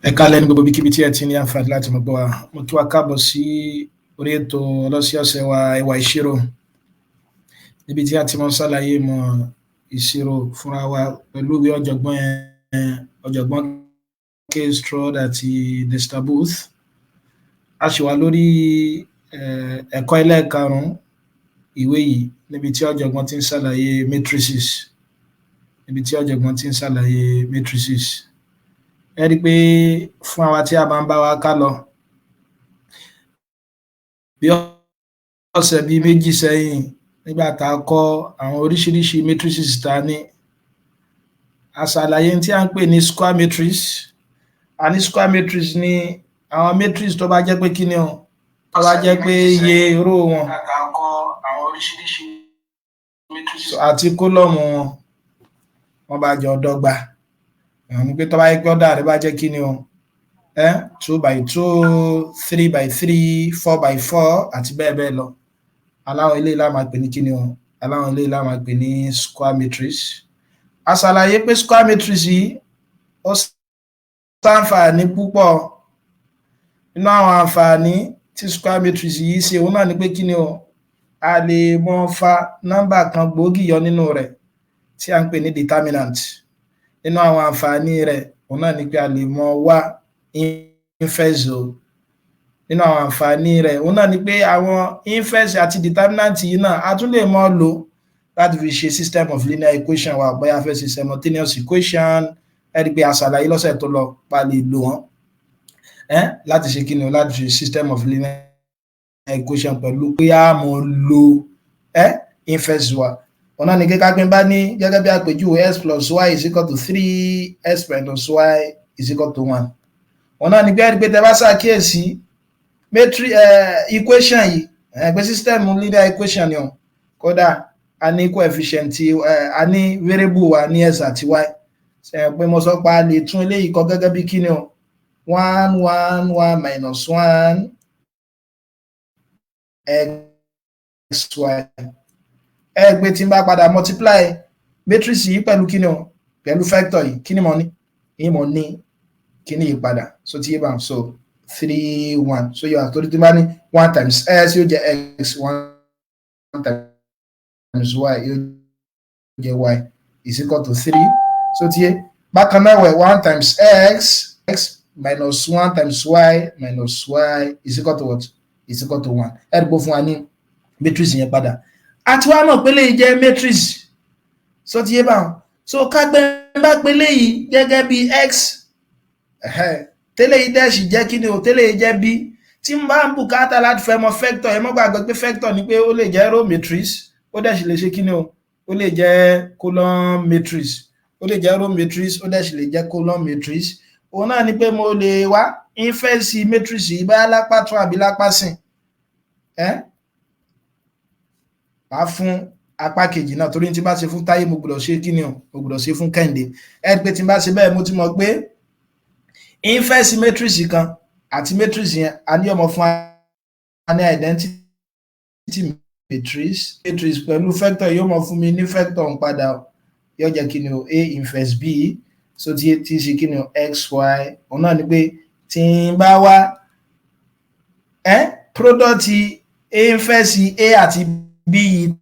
Ẹ káalẹ́ ní gbogbo ibikíbi tí ẹ ti ní àǹfààní láti mọ̀ gbọ́ wa. Mo kí wa káàbọ̀ sí orí ètò ọlọ́sọ̀ọ̀sẹ̀ wa ìwà ìṣirò, níbi tí a ti máa ń ṣàlàyé ìmọ̀ ìṣirò fúnra wa pẹ̀lú ìwé ọ̀jọ̀gbọ́n K. Stroud àti Mr. Booth. A ṣì wà lórí ẹ̀kọ́ ẹlẹ́ẹ̀karùn-ún ìwé yìí, níbi tí ọ̀jọ̀gbọ́n ti ń ṣàlàyé matrices. Ẹ rí i pé fún àwa tí a máa ń bá wa ká lọ, bí ọ̀sẹ̀ bíi méjì sẹ́yìn nígbà tá a kọ́ àwọn oríṣiríṣi matrices tá a ní, a ṣàlàyé tí a ń pè ní square matrix. A ní square matrix ní àwọn matrix tó bá jẹ́ pé kí ni o, tó bá jẹ́ pé iye row wọn àti kólọ́mù wọn bá jọ dọ́gba. Ní pé tó bá yẹ pé ọ̀dà rẹ̀ bá jẹ́ kí ni o, 2x2, 3x3, 4x4 àti bẹ́ẹ̀ bẹ́ẹ̀ lọ. Aláwọn eléyìí la máa pè ní kí ni o, aláwọn eléyìí la máa pè ní square matrix. A ṣàlàyé pé square matrix yìí ó ṣàǹfààní púpọ̀. Nínú àwọn àǹfààní tí square matrix yìí ṣe, òun náà ni pé kí ni o, a lè mọ fa nọ́mbà kan gbòógì yọ nínú rẹ̀ tí a ń pè ní determinant. Nínú àwọn àǹfààní rẹ̀, òun náà ni pé a lè mọ wá inverse. Nínú àwọn àǹfààní rẹ̀, òun náà ni pé àwọn inverse àti determinant yìí náà a tún lè mọ lò láti fi ṣe system of linear equation wa, bóyá fẹ́ ṣe simultaneous equation. Ẹ rí i pé a ṣàlàyé lọ́sẹ̀ tó lọ pa lè lò wọ́n láti ṣe kí ni o, láti ṣe system of linear equation pẹ̀lú pé a mọ̀ lo inverse wa. Ọ̀nà ni kíkà pín bá ní gẹ́gẹ́ bí àpèjúwe x plus y is equal to 3, x minus y is equal to 1. Ọ̀nà ni pé tẹ́ bá ṣàkíyèsí matrix equation yìí, pé system linear equation ni o, kódà a ní coefficient a ní variable wa ní x àti y. Ṣé pé mo sọ pé a lè tún eléyìí kọ gẹ́gẹ́ bí kí ni o, 1 1 1 minus 1 xy. Pé tí n bá padà multiply matrix yìí pẹ̀lú kí ni o, pẹ̀lú vector yìí, kí ni mo ní? Mo ní kí ni yìí padà, so tí yé bá ń, so 3 1, so yóò àtòrí tí bá ní 1 times x yóò jẹ́ x, 1 times y yóò jẹ́ y is equal to 3, so tí yé. Bákan náà wẹ̀ 1 times x minus 1 times y minus y is equal to what? Is equal to 1. Ẹ rí bó fún wa ní matrix yẹn padà. Àti wá mọ̀ pé lè jẹ́ matrix, so tí yé bá wọn. So ká gbé bá pé lè yìí gẹ́gẹ́ bí x, tẹ́lẹ̀ yìí dẹ́ṣì jẹ́ kí ni o, tẹ́lẹ̀ yìí jẹ́ b. Tí n bá ń bùkátà láti fẹ́ mọ vector, ẹ mọ́ gbàgbé pé vector ni pé ó lè jẹ́ row matrix, ó dẹ́ṣì lè ṣe kí ni o, ó lè jẹ́ column matrix, ó lè jẹ́ row matrix, ó dẹ́ṣì lè jẹ́ column matrix. Òun náà ni pé mo lè wá inverse matrix yìí bá lápá tún àbí lápá sìn. Wá fún apá kejì náà, torí tí bá ṣe fún Táyé mo gbọ́dọ̀ ṣe kí ni o, mo gbọ́dọ̀ ṣe fún Kẹ́hìndé. Ẹ pé tí bá ṣe bẹ́ẹ̀ mo ti mọ̀ pé inverse matrix kan àti matrix yẹn a ní ọmọ fún a ní identity matrix pẹ̀lú vector yóò mọ̀ fún mi ní vector ń padà, yóò jẹ́ kí ni o, a inverse b, so tí ṣe kí ni o, xy. Òun náà ni pé tí n bá wá product a inverse a àti b yìí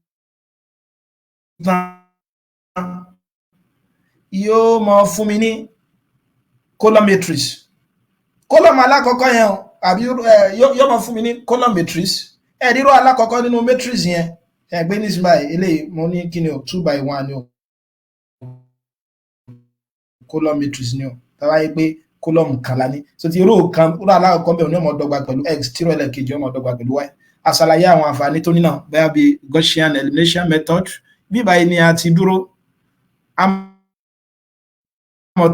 tán, yóò mọ̀ fún mi ní column matrix. Column alákọ̀ọ́kọ́ yẹn àbí yóò mọ̀ fún mi ní column matrix. Ẹ̀dírò alákọ̀ọ́kọ́ nínú matrix yẹn, ẹgbẹ́ ní ìsinmi eléyìí mo ní kí ni o, 2x1 ni o, column matrix ni o. Tàbá yẹ pé column kan lá ní, so ti row kan, row alákọ̀ọ́kọ́ bẹ̀rẹ̀ ní ọmọ dọ́gba pẹ̀lú x, tí row ẹlẹ́kejì ọmọ dọ́gba pẹ̀lú y. A ṣàlàyé àwọn àǹfààní tó ní náà, bẹ́ẹ̀ bí Gaussian elimination method. Bí báyìí ni a ti dúró, a mọ̀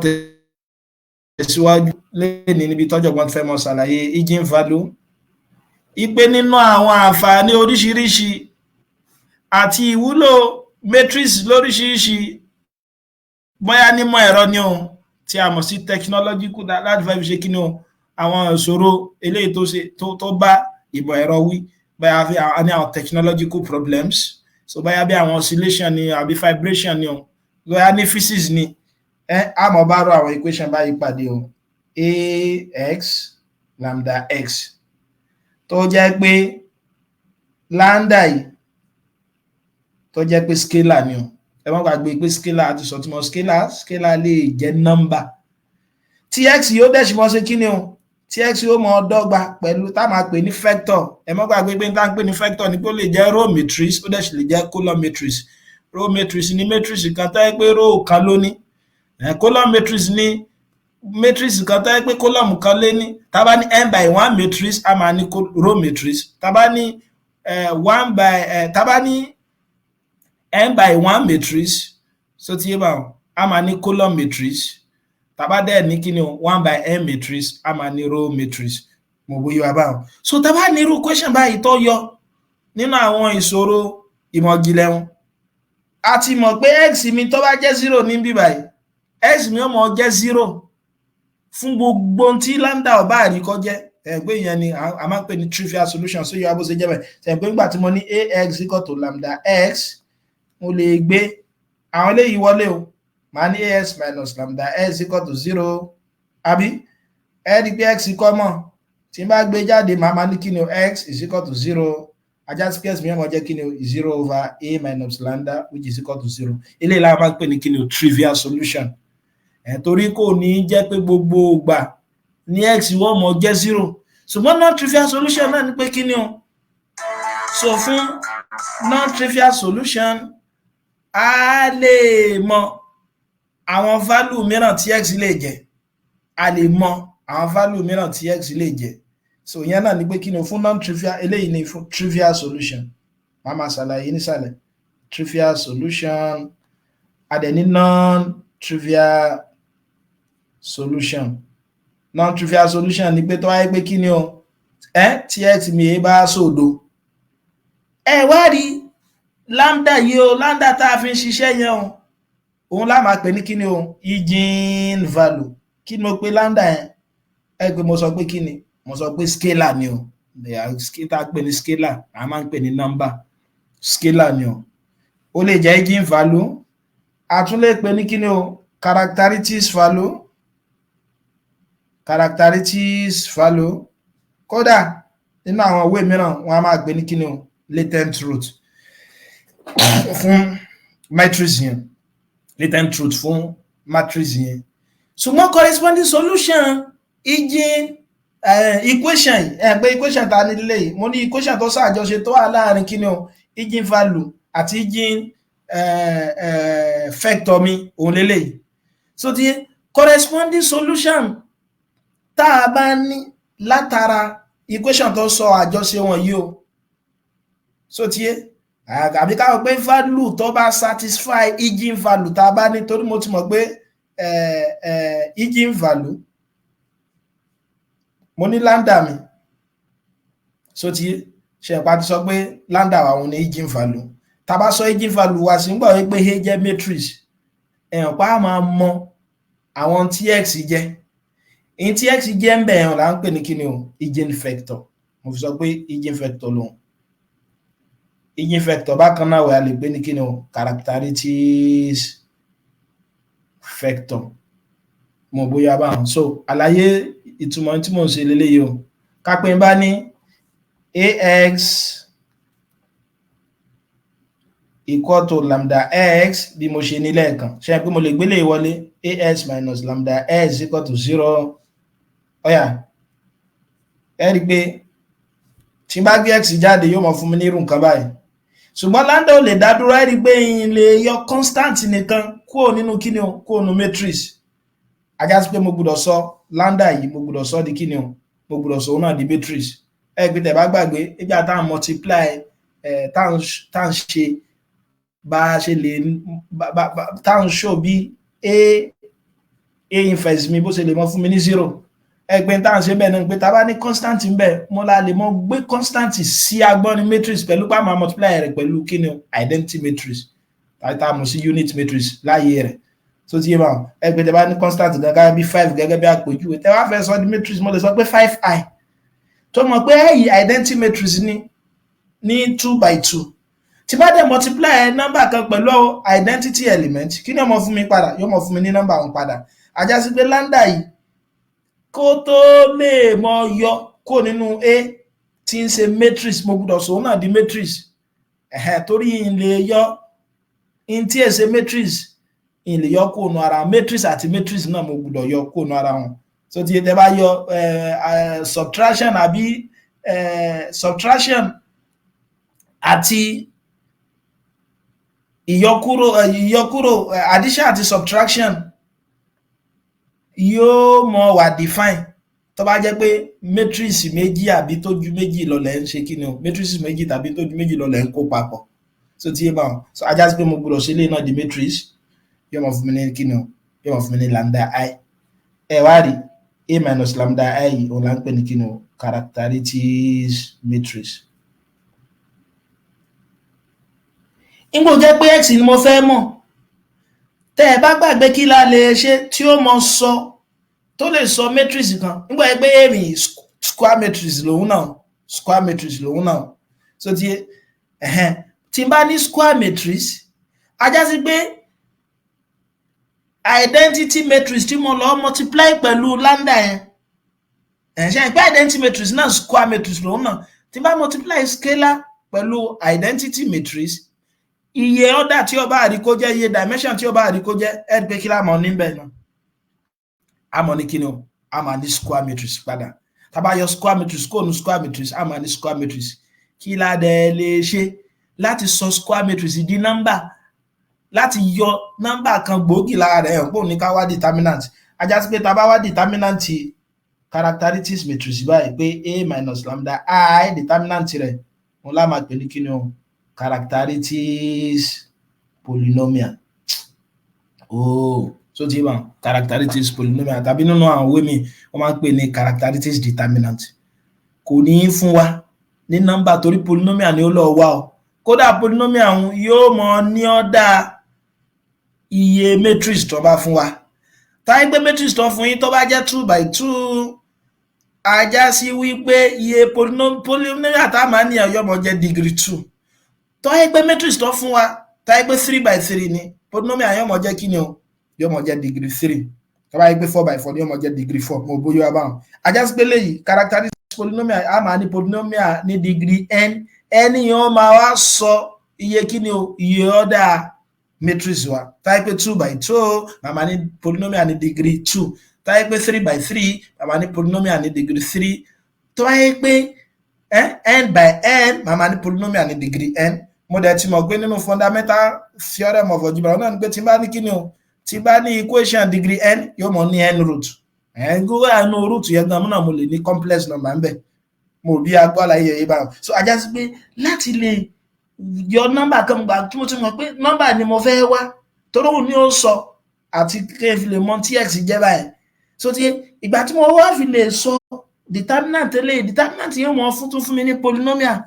tẹ̀síwájú lẹ́ni níbi tọ́jọ̀gbọ́n fẹ́ mọ̀ ṣàlàyé eigenvalue. Ìpè nínú àwọn àǹfààní oríṣiríṣi àti ìwúlò matrix lóríṣiríṣi, bóyá nímọ̀ ẹ̀rọ ni o, tí a mọ̀ sí technological, láti fẹ́ fi ṣe kí ni o, àwọn ìṣòro eléyìí tó bá ìmọ̀ ẹ̀rọ wí, bóyá a ní àwọn technological problems, so bóyá bí àwọn oscillation ni àbí vibration ni o, bóyá ní physics ni, a mọ̀ bá rọ àwọn equation báyìí pàdé o. ax lambda x tó jẹ́ pé lambda yìí tó jẹ́ pé scalar ni o. Ẹ má gbàgbé pé scalar àti sọ̀túnmọ̀ scalar lè jẹ́ number tí x yóò dẹ̀ ṣe mọ́ sí kí ni o, tí x yóò mọ́ dọ́gba pẹ̀lú tá máa pè ní vector. Ẹ má gbàgbé pé tá ń pè ní vector ni pé ó lè jẹ́ row matrix, ó dẹ̀ sì lè jẹ́ column matrix. Row matrix ni matrix kan tó jẹ́ pé row kan ló ní. Column matrix ni matrix kan tó jẹ́ pé column kan lé ní. Tá bá ní n by 1 matrix a máa ní row matrix. Tá bá ní tá bá ní n by 1 matrix so ti yé bá a máa ní column matrix. Tá bá dẹ̀ ní kíni o 1 by n matrix a máa ní row matrix. Mo bóyá bá wọn. So tá bá ní irú question báyìí tó yọ nínú àwọn ìṣòro ìmọ̀gìlẹ̀ wọn, a ti mọ̀ pé x mi tó bá jẹ́ 0 ní bí báyìí, x mi ó mọ̀ jẹ́ 0 fún gbogbo tí lambda ó bá rí kó jẹ́. Pé ìyẹn ni a máa ń pè ní trivial solution. So yóò bó ṣe jẹ́ bẹ́ẹ̀. Pé nígbà tí mo ní ax equal to lambda x, mo lè gbé àwọn eléyìí wọlé o. Màá ní as minus lambda x equal to 0. Àbí ẹ rí pé x common. Tí n bá gbé jáde màá ní kíni o, x is equal to 0. Ajá sí pé x mi ó mọ̀ jẹ́ kíni o 0 over a minus lambda which is equal to 0. Eléyìí la máa ń pè ní kíni o, trivial solution. Torí kò ní jẹ́ pé gbogbo ìgbà ní x wọ́n mọ̀ jẹ́ 0. Ṣùgbọ́n non-trivial solution náà ni pé kíni o. So fún non-trivial solution a lè mọ̀ àwọn value mìíràn tí x lè jẹ́. A lè mọ̀ àwọn value mìíràn tí x lè jẹ́. So ìyẹn náà ni pé kíni o, fún non-trivial, eléyìí ni fún trivial solution. Màá máa ṣàlàyé nísàlẹ̀. Trivial solution, a dẹ̀ ní non-trivial solution. Non-trivial solution ni pé tó wáyé pé kíni o, tí x mi bá sòdo. Wá rí lambda yìí o, lambda tá a fi ń ṣiṣẹ́ yẹn o, òun la máa pè ní kíni o, eigenvalue. Kí ni mo pè lambda yẹn? Pé mo sọ pé kíni? Mo sọ pé scalar ni o. Tá pè ní scalar, a máa ń pè ní number. Scalar ni o. Ó lè jẹ́ eigenvalue. A tún lè pè ní kíni o, characteristics value. Characteristics value. Kódà nínú àwọn ìwé mìíràn wọ́n á máa pè ní kíni o, latent truth fún matrix yẹn. Latent truth fún matrix yẹn. Ṣùgbọ́n corresponding solution equation pé equation ta ní ilé yìí, mo ní equation tó ṣàjọṣe tó wà láàrin kíni o, eigenvalue àti eigenvector mi òun lélẹ́yìí. So ti corresponding solution tá a bá ní látara equation tó sọ àjọṣe wọn yìí o. So ti àbí ká wò pé value tó bá satisfy eigenvalue tá a bá ní, torí mo ti mọ̀ pé eigenvalue mo ní lambda mi. So ti ṣe pa ti sọ pé lambda wa òun ní eigenvalue. Tá bá sọ eigenvalue wa sí ń gbọ́ pé a jẹ́ matrix, pa máa mọ àwọn tí x jẹ́. In tí x jẹ́ ń bẹ̀ là ń pè ní kíni o, eigenvector. Mo fi sọ pé eigenvector lòun. Eigenvector bákan náà wà lè pè ní kíni o, characteristics vector. Mo bóyá bá wọn. So àlàyé ìtumọ̀ tí mo ń ṣe lélẹ́yìí o. Ká pé bá ní ax equal to lambda x bí mo ṣe ní lẹ́ẹ̀kan. Ṣé pé mo lè gbélé ìwọlé as minus lambda x equal to 0. Ọ̀yà ẹ rí pé tí n bá gbé x jáde yóò mọ̀ fún mi ní irú nǹkan báyìí. Ṣùgbọ́n lambda ò lè dá dúró, ẹ rí pé ìyìn lè yọ constant nìkan kúrò nínú kíni o, kúrò nínú matrix. Ajá sí pé mo gbọ́dọ̀ sọ lambda yìí, mo gbọ́dọ̀ sọ di kíni o, mo gbọ́dọ̀ sọ òun náà di matrix. Pé tẹ́ bá gbàgbé ìgbà tá à ń multiply tá à ń ṣe bá ṣe lè tá à ń show bí a inverse mi bó ṣe lè mọ fún mi ní 0. Pé tá à ń ṣe bẹ́ẹ̀ náà pé tá bá ní constant ń bẹ, mo la lè mọ gbé constant sí agbọ́n ní matrix pẹ̀lú pé a máa multiply rẹ̀ pẹ̀lú kíni o, identity matrix. Tá a mọ̀ sí unit matrix láyé rẹ̀. So ti yé bá pé tẹ́ bá ní constant gẹ́gẹ́ bí 5 gẹ́gẹ́ bí àpèjúwe, tẹ́ wá fẹ́ sọ di matrix, mo lè sọ pé 5i. Tó mọ̀ pé èyí identity matrix ní 2 by 2. Tí bá dẹ̀ multiply number kan pẹ̀lú identity element, kí ni ó mọ̀ fún mi padà? Yóò mọ̀ fún mi ní number wọn padà. Ajá sí pé lambda yìí kó tó lè mọ yọ kó nínú A tí ń ṣe matrix mo gbọ́dọ̀ sọ náà di matrix torí n lè yọ in tí ẹ ṣe matrix n lè yọ kó nu ara matrix àti matrix náà mo gbọ́dọ̀ yọ kó nu ara wọn so tí ẹ bá yọ subtraction àbí subtraction àti ìyọkúrò addition àti subtraction yóò mọ wà define tó bá jẹ́ pé matrix méjì àbí tó ju méjì lọ lẹ́ ń ṣe kí ni o matrix méjì tàbí tó ju méjì lọ lẹ́ ń kó papọ̀ so tí ẹ bá wọn so ajá sí pé mo gbọ́dọ̀ ṣe lè náà di matrix yóò mọ fún mi ní kí ni o yóò mọ fún mi ní lambda I ẹ wá rí a minus lambda I òun là ń pè ní kí ni o characteristics matrix. Nígbò jẹ́ pé x ni mo fẹ́ mọ̀ tẹ́ ẹ bá gbàgbé kí la lè ṣe tí ó mọ sọ tó lè sọ matrix kan nígbà yẹn pé èmi square matrix lòun náà so tí n bá ní square matrix ajá sí pé identity matrix tí mo lọ multiply pẹ̀lú lambda yẹn ṣe pé identity matrix náà square matrix lòun náà tí n bá multiply scalar pẹ̀lú identity matrix iye order tí ó bá rí kó jẹ́ iye dimension tí ó bá rí kó jẹ́ ẹ pé kí la mọ̀ níbẹ̀ náà a mọ̀ ní kíni o a máa ní square matrix padà tá bá yọ square matrix kó nu square matrix a máa ní square matrix kí la dẹ̀ lè ṣe láti sọ square matrix di number láti yọ number kan gbòógì lára rẹ̀ pò ní ká wá determinant ajá sí pé tá bá wá determinant characteristics matrix báyìí pé a minus lambda I determinant rẹ̀ òun la máa pè ní kíni o characteristics polynomial so tí wọ́n characteristics polynomial tàbí nínú àwọn òwe mi wọ́n máa ń pè ní characteristics determinant kò ní fún wa ní nọ́mbà torí polynomial ni ó lọ wá o kódà polynomial yóò mọ ní ọ̀dà iye matrix tó bá fún wa táyé pé matrix tó fún yín tó bá jẹ́ 2 by 2 ajá sí wípé iye polynomial tá máa ní yóò mọ jẹ́ degree 2 tó yẹ pé matrix tó fún wa tó yẹ pé 3 by 3 ni polynomial yóò mọ jẹ́ kí ni o yóò mọ jẹ́ degree 3 tó bá yẹ pé 4 by 4 yóò mọ jẹ́ degree 4 mo bóyá báwọn ajá sí pé léyìí characteristics polynomial a máa ní polynomial ní degree n ẹni yóò máa wá sọ iye kí ni o iye ọ̀dà matrix wa tó yẹ pé 2 by 2 màmá ní polynomial ní degree 2 tó yẹ pé 3 by 3 màmá ní polynomial ní degree 3 tó yẹ pé n by n màmá ní polynomial ní degree n mo dẹ̀ ti mọ̀ pé nínú fundamental theorem of algebra náà ni pé tí bá ní kíni o tí bá ní equation degree n yóò mọ̀ ní n root gbogbo àánú root yẹn gan múnà mo lè ní complex number ń bẹ̀ mo bí agbọ́lá iye yìí báwọn so ajá sí pé láti lè yọ nọ́mbà kan gbà tí mo ti mọ̀ pé nọ́mbà ni mo fẹ́ wá torí òun ni ó sọ àti kí lè mọ tí x jẹ́ báyìí so ti ìgbà tí mo wá fi lè sọ determinant yóò mọ̀ fún mi ní polynomial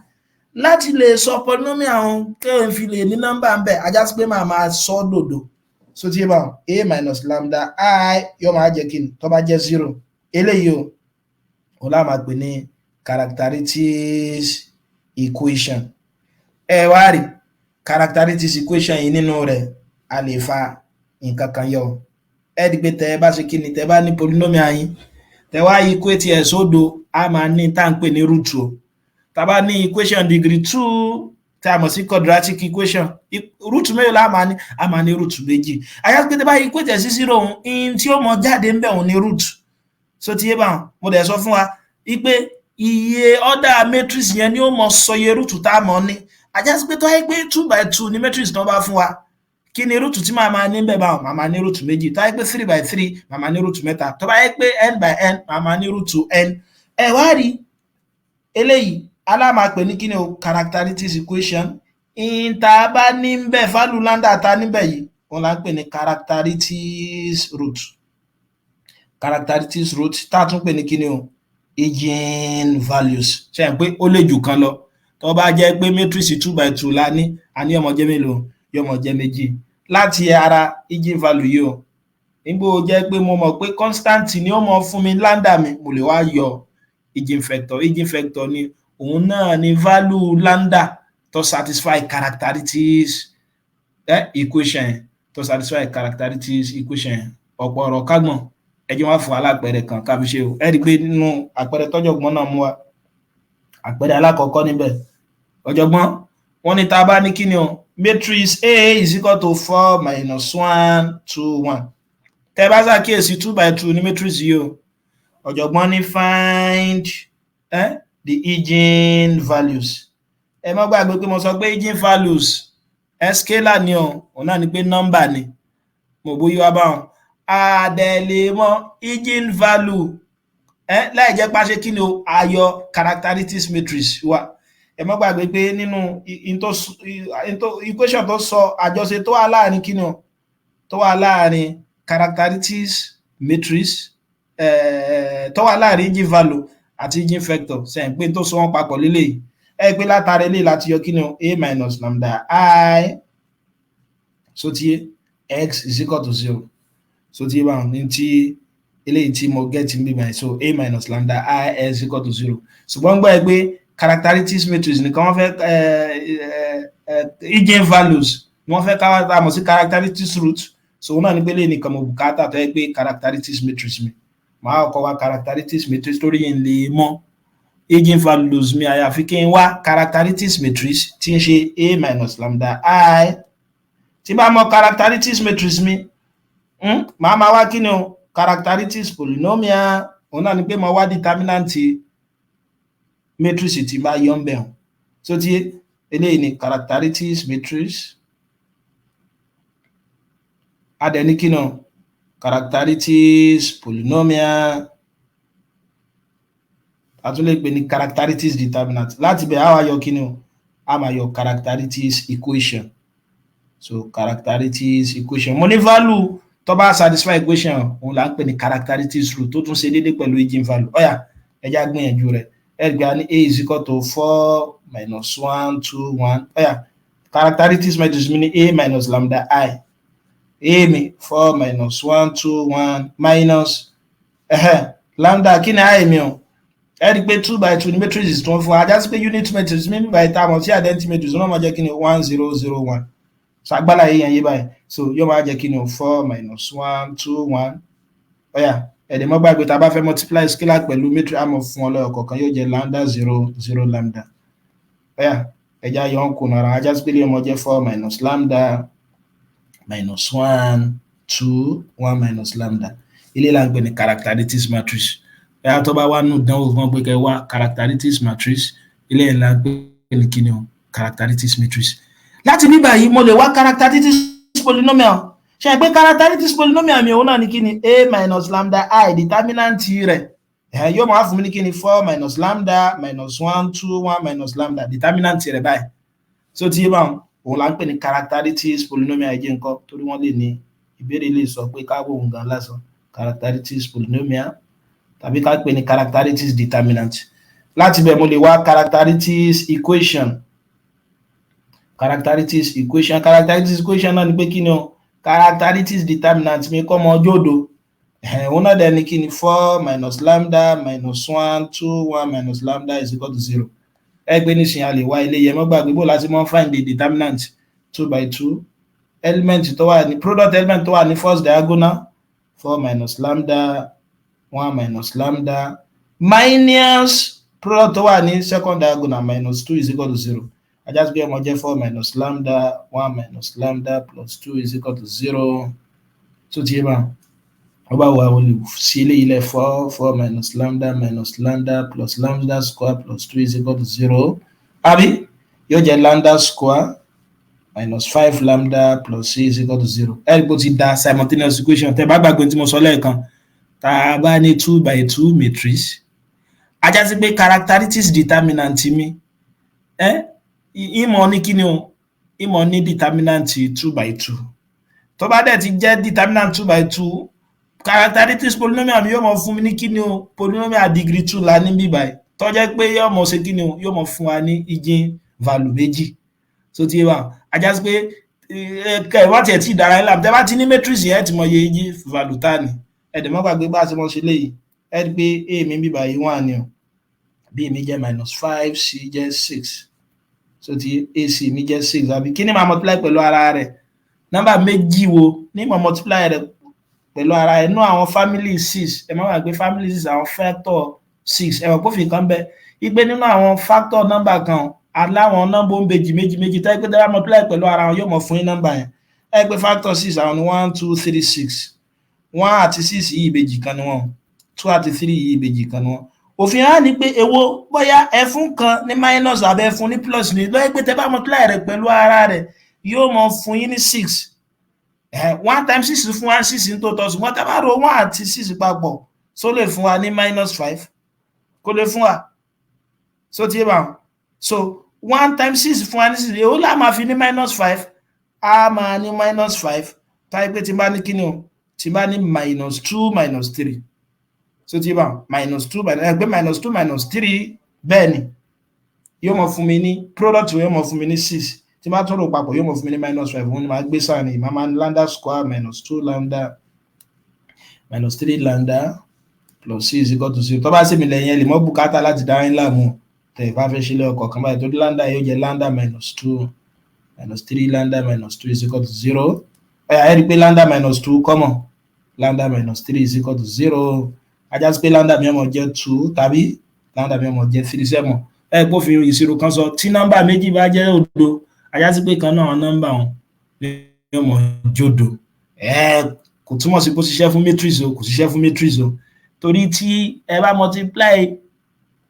láti lè sọ polynomial ọ̀hún kẹ́hìn fi lè ní nọ́mbà ń bẹ̀ ajá sí pé máa sọ dòdò so tí bá a minus lambda I yóò máa jẹ́ kí ni tó bá jẹ́ 0 eléyìí o la máa pè ní characteristics equation ẹ wá rí characteristics equation yìí nínú rẹ̀ a lè fa nǹkan kan yọ ẹ di pé tẹ́ bá ṣe kí ni tẹ́ bá ní polynomial yín tẹ́ wá equate ẹ̀ sódò a máa ní tá à ń pè ní root o tàbá ní equation degree 2 tí a mọ̀ sí quadratic equation root mélòó la máa ní root méjì àyà pé tàbá equate ẹ̀ sí 0 in tí ó mọ jáde ń bẹ̀ òun ní root so ti yé bá mo dẹ̀ sọ fún wa wípé iye order matrix yẹn ni ó mọ sọ iye root tá a mọ̀ ní àyà pé tó yẹ pé 2 by 2 ni matrix tó bá fún wa kí ni root tí máa ní bẹ̀ bá máa ní root méjì tó yẹ pé 3 by 3 máa ní root mẹ́ta tó bá yẹ pé n by n máa ní root n ẹ wá rí eléyìí alámàpè ní kíni o characteristics equation ìta bá ní bẹ̀ fálù lambda ta níbẹ̀ yìí wọ́n la ń pè ní characteristics root tá tún pè ní kíni o eigenvalues ṣe ń pé ó lè jù kan lọ tó bá jẹ́ pé matrix 2 by 2 la ní a ní ọmọ jẹ́ mélòó yọmọ jẹ́ méjì láti ara eigenvalue yìí o nígbò jẹ́ pé mo mọ̀ pé constant ni ó mọ fún mi lambda mi mo lè wá yọ eigenvector ni òun náà ni value lambda to satisfy characteristics equation to satisfy characteristics equation ọ̀pọ̀ ọ̀rọ̀ kágbọ̀n ẹ jẹ́ wá fún alápẹẹrẹ kan ká fi ṣe o ẹ rí pé nínú àpẹẹrẹ tọ́jọ̀gbọ́n náà mú wa àpẹẹrẹ alákọ̀ọ́kọ́ níbẹ̀ ọ̀jọ̀gbọ́n wọ́n ní tá a bá ní kíni o matrix A is equal to 4 minus 1 2 1 tẹ́ bá ṣàkíyèsí 2 by 2 ní matrix yìí o ọ̀jọ̀gbọ́n ní find the eigenvalues ẹ má gbàgbé pé mo sọ pé eigenvalues scalar ni o òun náà ni pé nọ́mbà ni mo bóyá wá báwọn àdẹ̀lẹ̀ mọ́ eigenvalue láì jẹ́ pàṣẹ kí ni o ayọ̀ characteristics matrix wa ẹ má gbàgbé pé nínú equation tó sọ àjọṣe tó wà láàrin kí ni o tó wà láàrin characteristics matrix tó wà láàrin eigenvalue àti eigenvector sẹ́yìn pé tó sọ wọ́n papọ̀ lélẹ̀ ẹ pé látàrí lè láti yọ kí ni o a minus lambda I so tí x is equal to 0 so tí bá ní tí eléyìí tí mo get ń bí báyìí so a minus lambda I is equal to 0 ṣùgbọ́n gbọ́ ẹ pé characteristics matrix nìkan wọ́n fẹ́ eigenvalues wọ́n fẹ́ ká mọ̀ sí characteristics root so wọ́n náà ní pé lè nìkan mo bùkátà tó yẹ pé characteristics matrix mi máa kọ́ wa characteristics matrix torí yẹn lè mọ̀ eigenvalues mi àyàfi kí n wá characteristics matrix tí ń ṣe a minus lambda I tí bá mọ̀ characteristics matrix mi máa wá kí ni o characteristics polynomial òun náà ni pé mo wá determinant matrix tí bá yọ ń bẹ̀ hàn so tí eléyìí ni characteristics matrix adẹ̀ ní kí ni o characteristics polynomial a tún lè pè ní characteristics determinant láti bẹ̀ á wá yọ kí ni o a máa yọ characteristics equation so characteristics equation mo ní value tó bá satisfy equation òun là ń pè ní characteristics root tó tún ṣe déédé pẹ̀lú eigenvalue ọ̀yà ẹja gbìyànjú rẹ̀ ẹgbẹ́ ní a is equal to 4 minus 1 2 1 ọ̀yà characteristics matrix mi ní a minus lambda I a mi 4 minus 1 2 1 minus lambda kí ni I mi o ẹ rí pé 2 by 2 ní matrix tó ń fún ajá sí pé unit matrix mi by time sí identity matrix náà máa jẹ́ kí ni 1 0 0 1 ṣàgbálà yìí yẹn yé báyìí so yóò máa jẹ́ kí ni 4 minus 1 2 1 ọ̀yà ẹ̀dẹ̀ mọ́ gbàgbé tá a bá fẹ́ multiply scalar pẹ̀lú matrix àmọ́ fún ọlọ́yọ̀ kọ̀ọ̀kan yóò jẹ́ lambda 0 0 lambda ọ̀yà ẹ̀já yọ ń kù náà ajá sí pé lè mọ́ jẹ́ 4 minus lambda minus 1 2 1 minus lambda ilé là ń pè ní characteristics matrix ẹ̀yà tó bá wà nù dánwò fún pé kẹ́ wá characteristics matrix ilé là ń pè ní kí ni o characteristics matrix láti bí báyìí mo lè wá characteristics polynomial ṣe pé characteristics polynomial mi òun náà ní kí ni a minus lambda I determinant rẹ̀ yóò máa fún mi ní kí ni 4 minus lambda minus 1 2 1 minus lambda determinant rẹ̀ báyìí so tí bá òun là ń pè ní characteristics polynomial ẹ̀jẹ̀ nǹkan torí wọ́n lè ní ìbéèrè lè sọ pé káwọ́ òun gan lásán characteristics polynomial tàbí ká pè ní characteristics determinant láti bẹ̀ mo lè wá characteristics equation characteristics equation náà ni pé kí ni o characteristics determinant mi kọ́ mọ ọjọ́ òdo òun náà dẹ̀ ni kí ni 4 minus lambda minus 1 2 1 minus lambda is equal to 0 ẹgbẹ́ nísìnyí a lè wá ilé yẹn mọ́ gbàgbé bó láti mọ́ find the determinant 2 by 2 element tó wà ní product element tó wà ní first diagonal 4 minus lambda 1 minus lambda minus product tó wà ní second diagonal minus 2 is equal to 0 I just get my 4 minus lambda 1 minus lambda plus 2 is equal to 0 so tí bá ọba wà wọlé sí ilé ilẹ̀ 4 minus lambda plus lambda square plus 2 is equal to 0 àbí yóò jẹ́ lambda square minus 5 lambda plus 6 is equal to 0 ẹ̀rí bó ti da simultaneous equation tẹ́ bá gbàgbé tí mo sọ lẹ́ẹ̀kan tá a bá ní 2 by 2 matrix ajá sí pé characteristics determinant mi ìmọ̀ ní kí ni o ìmọ̀ ní determinant 2 by 2 tó bá dẹ̀ ti jẹ́ determinant 2 by 2 characteristics polynomial mi yóò mọ̀ fún mi ní kí ni o polynomial degree 2 la ní bí báyìí tó jẹ́ pé yóò mọ̀ ṣe kí ni o yóò mọ̀ fún wa ní eigenvalue méjì so tí wà ajá sí pé kẹwàá tiẹ̀ tí ìdára ilá tẹ́ bá ti ní matrix yẹn ti mọ̀ iye eigenvalue tá ní ẹ̀dẹ̀ mọ́ gbàgbé bá a ṣe mọ́ ṣe léyìí ẹ̀ pé a mi bí báyìí 1 ni o b mi jẹ́ -5 c jẹ́ 6 so tí ac mi jẹ́ 6 àbí kí ni máa multiply pẹ̀lú ara rẹ̀ nọ́mbà méjì wo ní mo multiply rẹ̀ pẹ̀lú ara inú àwọn family 6 ẹ má wá gbé family 6 àwọn factor 6 ẹ mọ̀ pé òfin kan bẹ igbe nínú àwọn factor number kan aláwọn number méjì méjì méjì tẹ́ pé tẹ́lá multiply pẹ̀lú ara wọn yóò mọ̀ fún yín number yẹn ẹ pé factor 6 àwọn ni 1 2 3 6 1 àti 6 yìí ìbejì kan ni wọ́n 2 àti 3 yìí ìbejì kan ni wọ́n òfin á ní pé èwo bóyá ẹ fún kan ní minus àbí ẹ fún ní plus ní lọ́yẹ́ pé tẹ́ bá multiply rẹ̀ pẹ̀lú ara rẹ̀ yóò mọ̀ fún yín ní 6 1 times 6 fún wa 6 ní total ṣùgbọ́n tá bá ro 1 àti 6 papọ̀ so lè fún wa ní minus 5 kò lè fún wa so tí bá so 1 times 6 fún wa ní 6 èwo la máa fi ní minus 5 a máa ní minus 5 táyé pé tí bá ní kíni o tí bá ní minus 2 minus 3 so tí bá minus 2 ẹgbẹ́ minus 2 minus 3 bẹ́ẹ̀ ni yóò mọ̀ fún mi ní product yóò mọ̀ fún mi ní 6 tí bá tún rò papọ̀ yóò mọ̀ fún mi ní minus 5 wọ́n ni máa gbé sáà ní máa lambda square minus 2 lambda minus 3 lambda plus c is equal to 0 tó bá sì mi lẹ́yìn ẹ lè mọ́ bùkátà láti dáhìn láàmú tẹ̀ ìfá fẹ́ ṣe lé ọkọ̀ kan báyìí tó dé lambda yóò jẹ́ lambda minus 2 minus 3 lambda minus 2 is equal to 0 ẹ rí pé lambda minus 2 common lambda minus 3 is equal to 0 ajá sí pé lambda mi ọmọ jẹ́ 2 tàbí lambda mi ọmọ jẹ́ 3 7 ẹ kó fi ìṣirò kan sọ tí nọ́mbà méjì bá jẹ́ òdo ajá sí pé kan náà nọ́mbà wọn ní ọmọ jòdò kò túmọ̀ sí kó ṣiṣẹ́ fún matrix o kò ṣiṣẹ́ fún matrix o torí tí ẹ bá multiply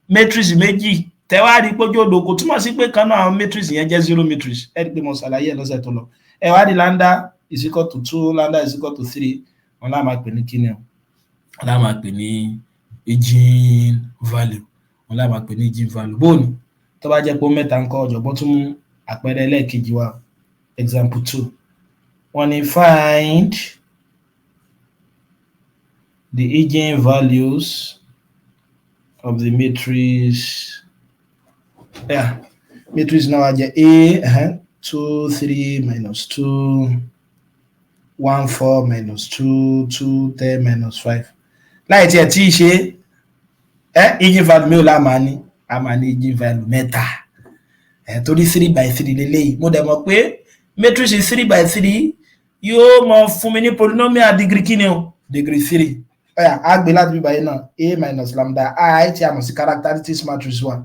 matrix méjì tẹ́wàá rí pé jòdò kò túmọ̀ sí pé kan náà matrix yẹn jẹ́ 0 matrix ẹ rí pé mo ṣàlàyé ẹ̀ lọ́sẹ̀ tó lọ ẹ wá di lambda is equal to 2 lambda is equal to 3 wọn láà máa pè ní kíni o wọn láà máa pè ní eigenvalue wọn láà máa pè ní eigenvalue bóòní tó bá jẹ́ pé mẹ́ta ń kọ́ ọ̀jọ̀gbọ́n tún mú àpẹẹrẹ ẹlẹ́ẹ̀kejì wa example 2 wọ́n ní find the eigenvalues of the matrix matrix náà wá jẹ́ a 2 3 minus 2 1 4 minus 2 2 10 minus 5 láì tí ẹ̀ tí ṣe eigenvalue mi ò lá máa ní a máa ní eigenvalue mẹ́ta torí 3 by 3 lélẹ́yìí mo dẹ̀ mọ̀ pé matrix 3 by 3 yóò mọ̀ fún mi ní polynomial degree kíni o degree 3 a gbé láti bí báyìí náà a minus lambda I tí a mọ̀ sí characteristics matrix 1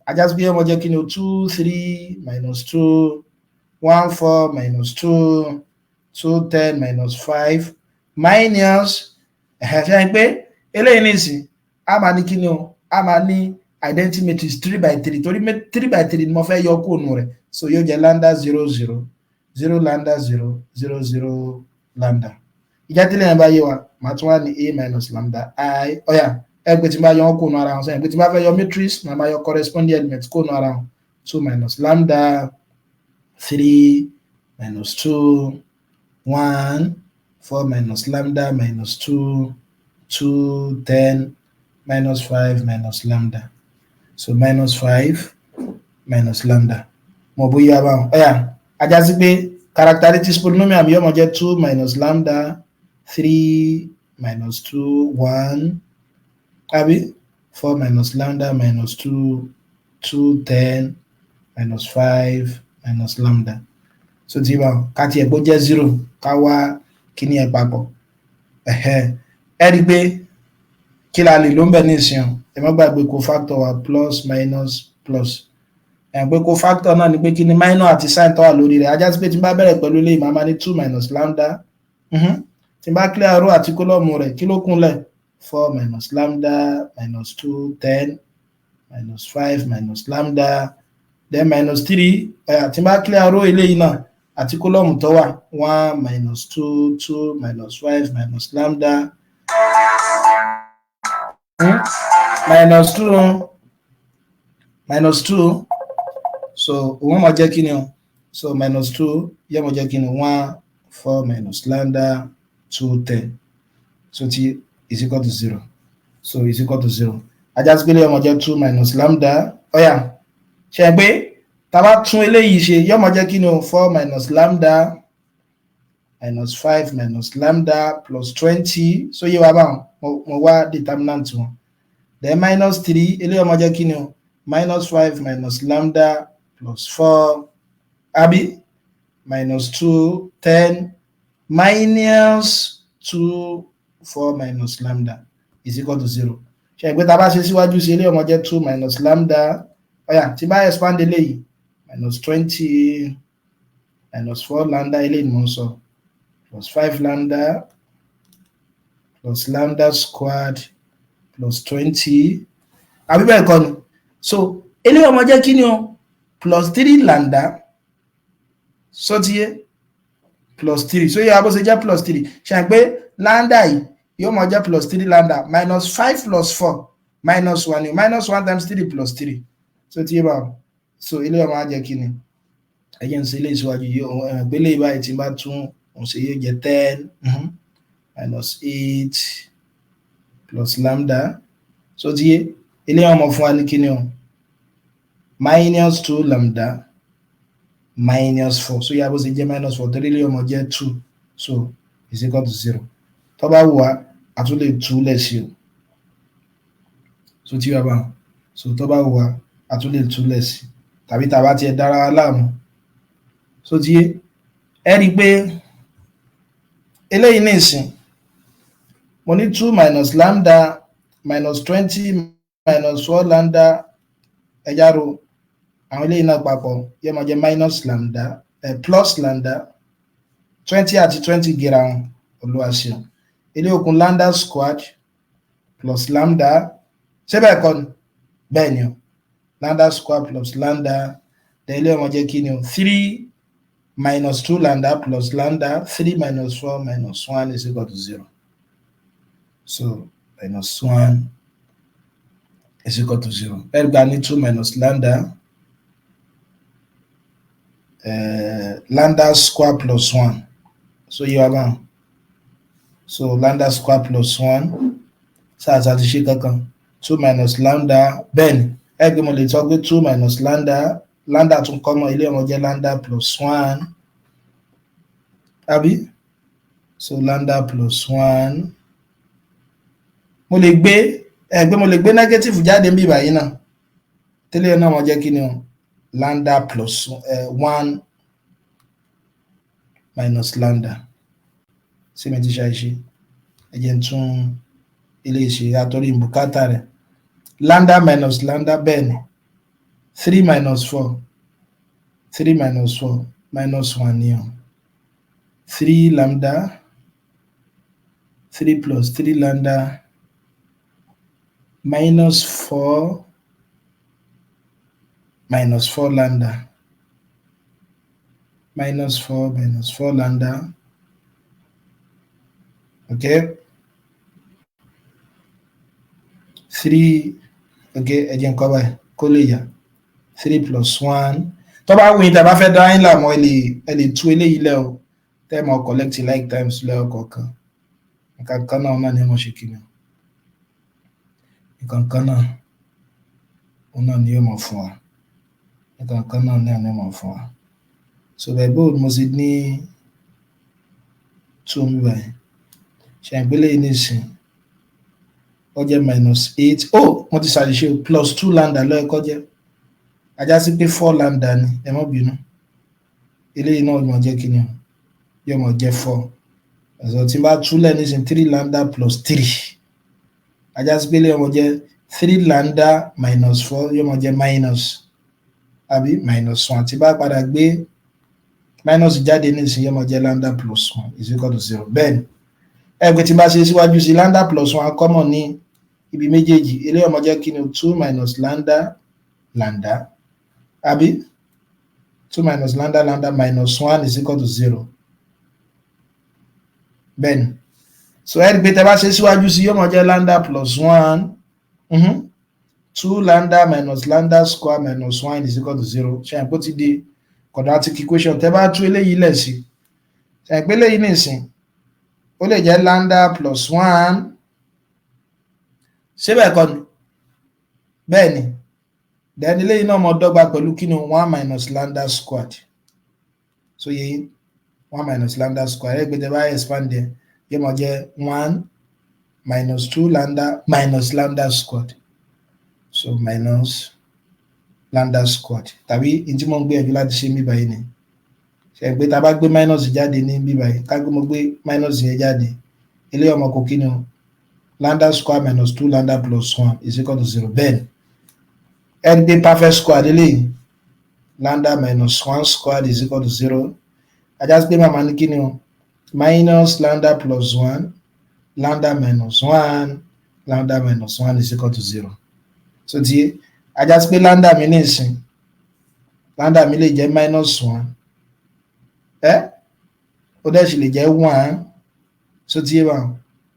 ajá sí pé yóò mọ̀ jẹ́ kíni o 2 3 minus 2 1 4 minus 2 2 10 minus 5 minus ṣe pé eléyìí nìsín a máa ní kíni o a máa ní identity matrix 3 by 3 torí 3 by 3 ni mo fẹ́ yọ kúrò rẹ̀ so yóò jẹ́ lambda 0 0 0 lambda 0 0 0 lambda ìjà tí lẹ́yìn bá yé wa màá tún wá ní a minus lambda I ẹgbẹ́ tí bá yọ kúrò ara wọn sẹ́yìn pé tí bá fẹ́ yọ matrix màá máa yọ corresponding element kúrò ara wọn 2 minus lambda 3 minus 2 1 4 minus lambda minus 2 2 10 minus 5 minus lambda so minus 5 minus lambda mo bóyá báwọn ajá sí pé characteristics polynomial mi yóò mọ̀ jẹ́ 2 minus lambda 3 minus 2 1 àbí 4 minus lambda minus 2 2 10 minus 5 minus lambda so tí báwọn ká tiẹ̀ bó jẹ́ 0 ká wá kíní ẹ̀ papọ̀ ẹ rí pé kí la lè ló ń bẹ̀ ní ìsìn ẹ má gbàgbé cofactor wa plus minus plus pé cofactor náà ni pé kí ni minus àti sin tó wà lórí rẹ̀ ajá sí pé tí n bá bẹ̀rẹ̀ pẹ̀lú ilé ìmọ̀ máa ní 2 minus lambda tí n bá clear row àti column rẹ̀ kí ló kúnlẹ̀ 4 minus lambda minus 2 10 minus 5 minus lambda then minus 3 tí n bá clear row ilé yìí náà àti column tó wà 1 minus 2 2 minus 5 minus lambda minus 2 so wọ́n máa jẹ́ kí ni o so minus 2 yẹ́ máa jẹ́ kí ni 1 4 minus lambda 2 10 so tí is equal to 0 so is equal to 0 ajá sí pé yẹ́ máa jẹ́ 2 minus lambda ṣe pé tá bá tún eléyìí ṣe yẹ́ máa jẹ́ kí ni o 4 minus lambda minus 5 minus lambda plus 20 so yẹ́ wá báwọn mo wá determinant wọn then minus 3 eléyìí máa jẹ́ kí ni o minus 5 minus lambda plus 4 àbí minus 2 10 minus 2 4 minus lambda is equal to 0. ṣe pé tá bá ṣe síwájú sí ilé ọmọ jẹ́ 2 minus lambda ọ̀yà tí bá expand eléyìí minus 20 minus 4 lambda eléyìí ni mo ń sọ plus 5 lambda plus lambda squared plus 20 àbí bẹ́ẹ̀ kọ́ ni. So eléyìí ọmọ jẹ́ kí ni o plus 3 lambda sọ́tíyé plus 3 so yíya bó ṣe jẹ́ plus 3 ṣe pé lambda yìí yóò mọ jẹ́ plus 3 lambda minus 5 plus 4 minus 1 ni minus 1 times 3 plus 3 so tí yé bá so eléyìí ọmọ á jẹ́ kí ni ẹ̀yẹ́ ń ṣe ilé ìṣíwájú yìí gbélé ìbáyìí tí bá tún òun ṣe yóò jẹ́ 10 minus 8 plus lambda so tí yé eléyìí ọmọ fún wa ní kí ni o minus 2 lambda minus 4 so yà bó ṣe jẹ́ minus 4 torí eléyìí ọmọ jẹ́ 2 so is equal to 0 tó bá wù wá a tún lè tú lẹ̀ sí o so tí wà bá so tó bá wù wá a tún lè tú lẹ̀ sí tàbí tàbá tiẹ̀ dára wa láàmú so tí ẹ rí i pé eléyìí ní ìsìn mo ní 2 minus lambda minus 20 minus 4 lambda ẹja ro àwọn eléyìí náà papọ̀ yẹ máa jẹ́ minus lambda plus lambda 20 àti 20 gera wọn olúwaṣẹ́ ilé òkun lambda squared plus lambda ṣé bẹ́ẹ̀ kọ́ ni bẹ́ẹ̀ ni o lambda squared plus lambda ilé ọmọ jẹ́ kí ni o 3 minus 2 lambda plus lambda 3 minus 4 minus 1 is equal to 0 so minus 1 is equal to 0 ẹgbàá ní 2 minus lambda lambda square plus 1 so you have one so lambda square plus 1 sáà sáà ti ṣe kankan 2 minus lambda bẹ́ẹ̀ni ẹgbẹ́ mo lè tọ́ pé 2 minus lambda tún kọ́ mọ́ ilé ọmọ jẹ́ lambda plus 1 àbí so lambda plus 1 mo lè gbé negative jáde níbí báyìí náà tẹ́lẹ̀ náà mo jẹ́ kí ni o lambda plus 1 minus lambda sí mi ti ṣe ẹjẹ́ tún ilé ìṣe àtọ́rí ìbùkátà rẹ̀ lambda minus lambda bẹ́ẹ̀ ni 3 minus 4 3 minus 4 minus 1 ni o 3 lambda 3 plus 3 lambda minus 4 minus 4 lambda minus 4 lambda okay 3 okay ẹjẹ́ nǹkan báyìí kó lè yà 3 plus 1 tó bá wù yín tá bá fẹ́ dá yín láàmú ẹ lè tú eléyìí lẹ́ o tẹ́ mọ̀ collect like times lẹ́ ọkọ̀ọ̀kan nǹkan kan náà ni wọ́n ṣe kí ni nǹkan kan náà ni yóò mọ̀ fún wa nǹkan kan náà ni àná mọ̀ fún wa so bẹ́ẹ̀ bó mo sì ní 2 mi báyìí ṣe àgbélé ní ìsìn ó jẹ́ minus 8 mo ti ṣàṣìṣe plus 2 lambda lọ́ẹ̀kọ́ jẹ́ ajá sí pé 4 lambda ni ẹ má bínú eléyìí náà mọ̀ jẹ́ kí ni yóò mọ̀ jẹ́ 4 ẹ̀sọ́ tí bá túlẹ̀ ní ìsìn 3 lambda plus 3 ajá sí pé eléyìí mọ̀ jẹ́ 3 lambda minus 4 yóò mọ̀ jẹ́ minus àbí minus 1 tí bá padà gbé minus jáde ní ìsìn yóò mọ̀ jẹ́ lambda plus 1 is equal to 0 bẹ́ẹ̀ ni ẹgbẹ́ tí bá ṣe síwájú sí lambda plus 1 common ní ibi méjèèjì eléyìí ọmọ jẹ́ kí ni 2 minus lambda àbí 2 minus lambda minus 1 is equal to 0 bẹ́ẹ̀ ni so ẹgbẹ́ tí bá ṣe síwájú sí yóò mọ̀ jẹ́ lambda plus 1 2 lambda minus lambda square minus 1 is equal to 0 ṣe àpò ti di quadratic equation tẹ́ bá tú eléyìí lẹ̀ sí ṣe àpò eléyìí ní ìsìn ó lè jẹ́ lambda plus 1 síbẹ̀ kọ́ ni bẹ́ẹ̀ ni then eléyìí náà mọ̀ dọ́gba pẹ̀lú kí ni 1 minus lambda squared so yẹ 1 minus lambda squared ẹgbẹ́ tẹ́ bá expand there yẹ mọ̀ jẹ́ 1 minus 2 lambda minus lambda squared so minus lambda squared tàbí ìdí mọ̀ ń gbé ẹ̀jú láti ṣe mí báyìí ni ṣe pé tá bá gbé minus jáde ní bí báyìí ká gbé mo gbé minus yẹn jáde eléyìí ọmọ kò kí ni o lambda square minus 2 lambda plus 1 is equal to 0 bẹ́ẹ̀ ẹni pé perfect square eléyìí lambda minus 1 squared is equal to 0 ajá sí pé màmá ní kí ni o minus lambda plus 1 lambda minus 1 lambda minus 1 is equal to 0 so tí ajá sí pé lambda mi ní ìsìn lambda mi lè jẹ́ minus 1 ó dẹ̀ sì lè jẹ́ 1 so tí ó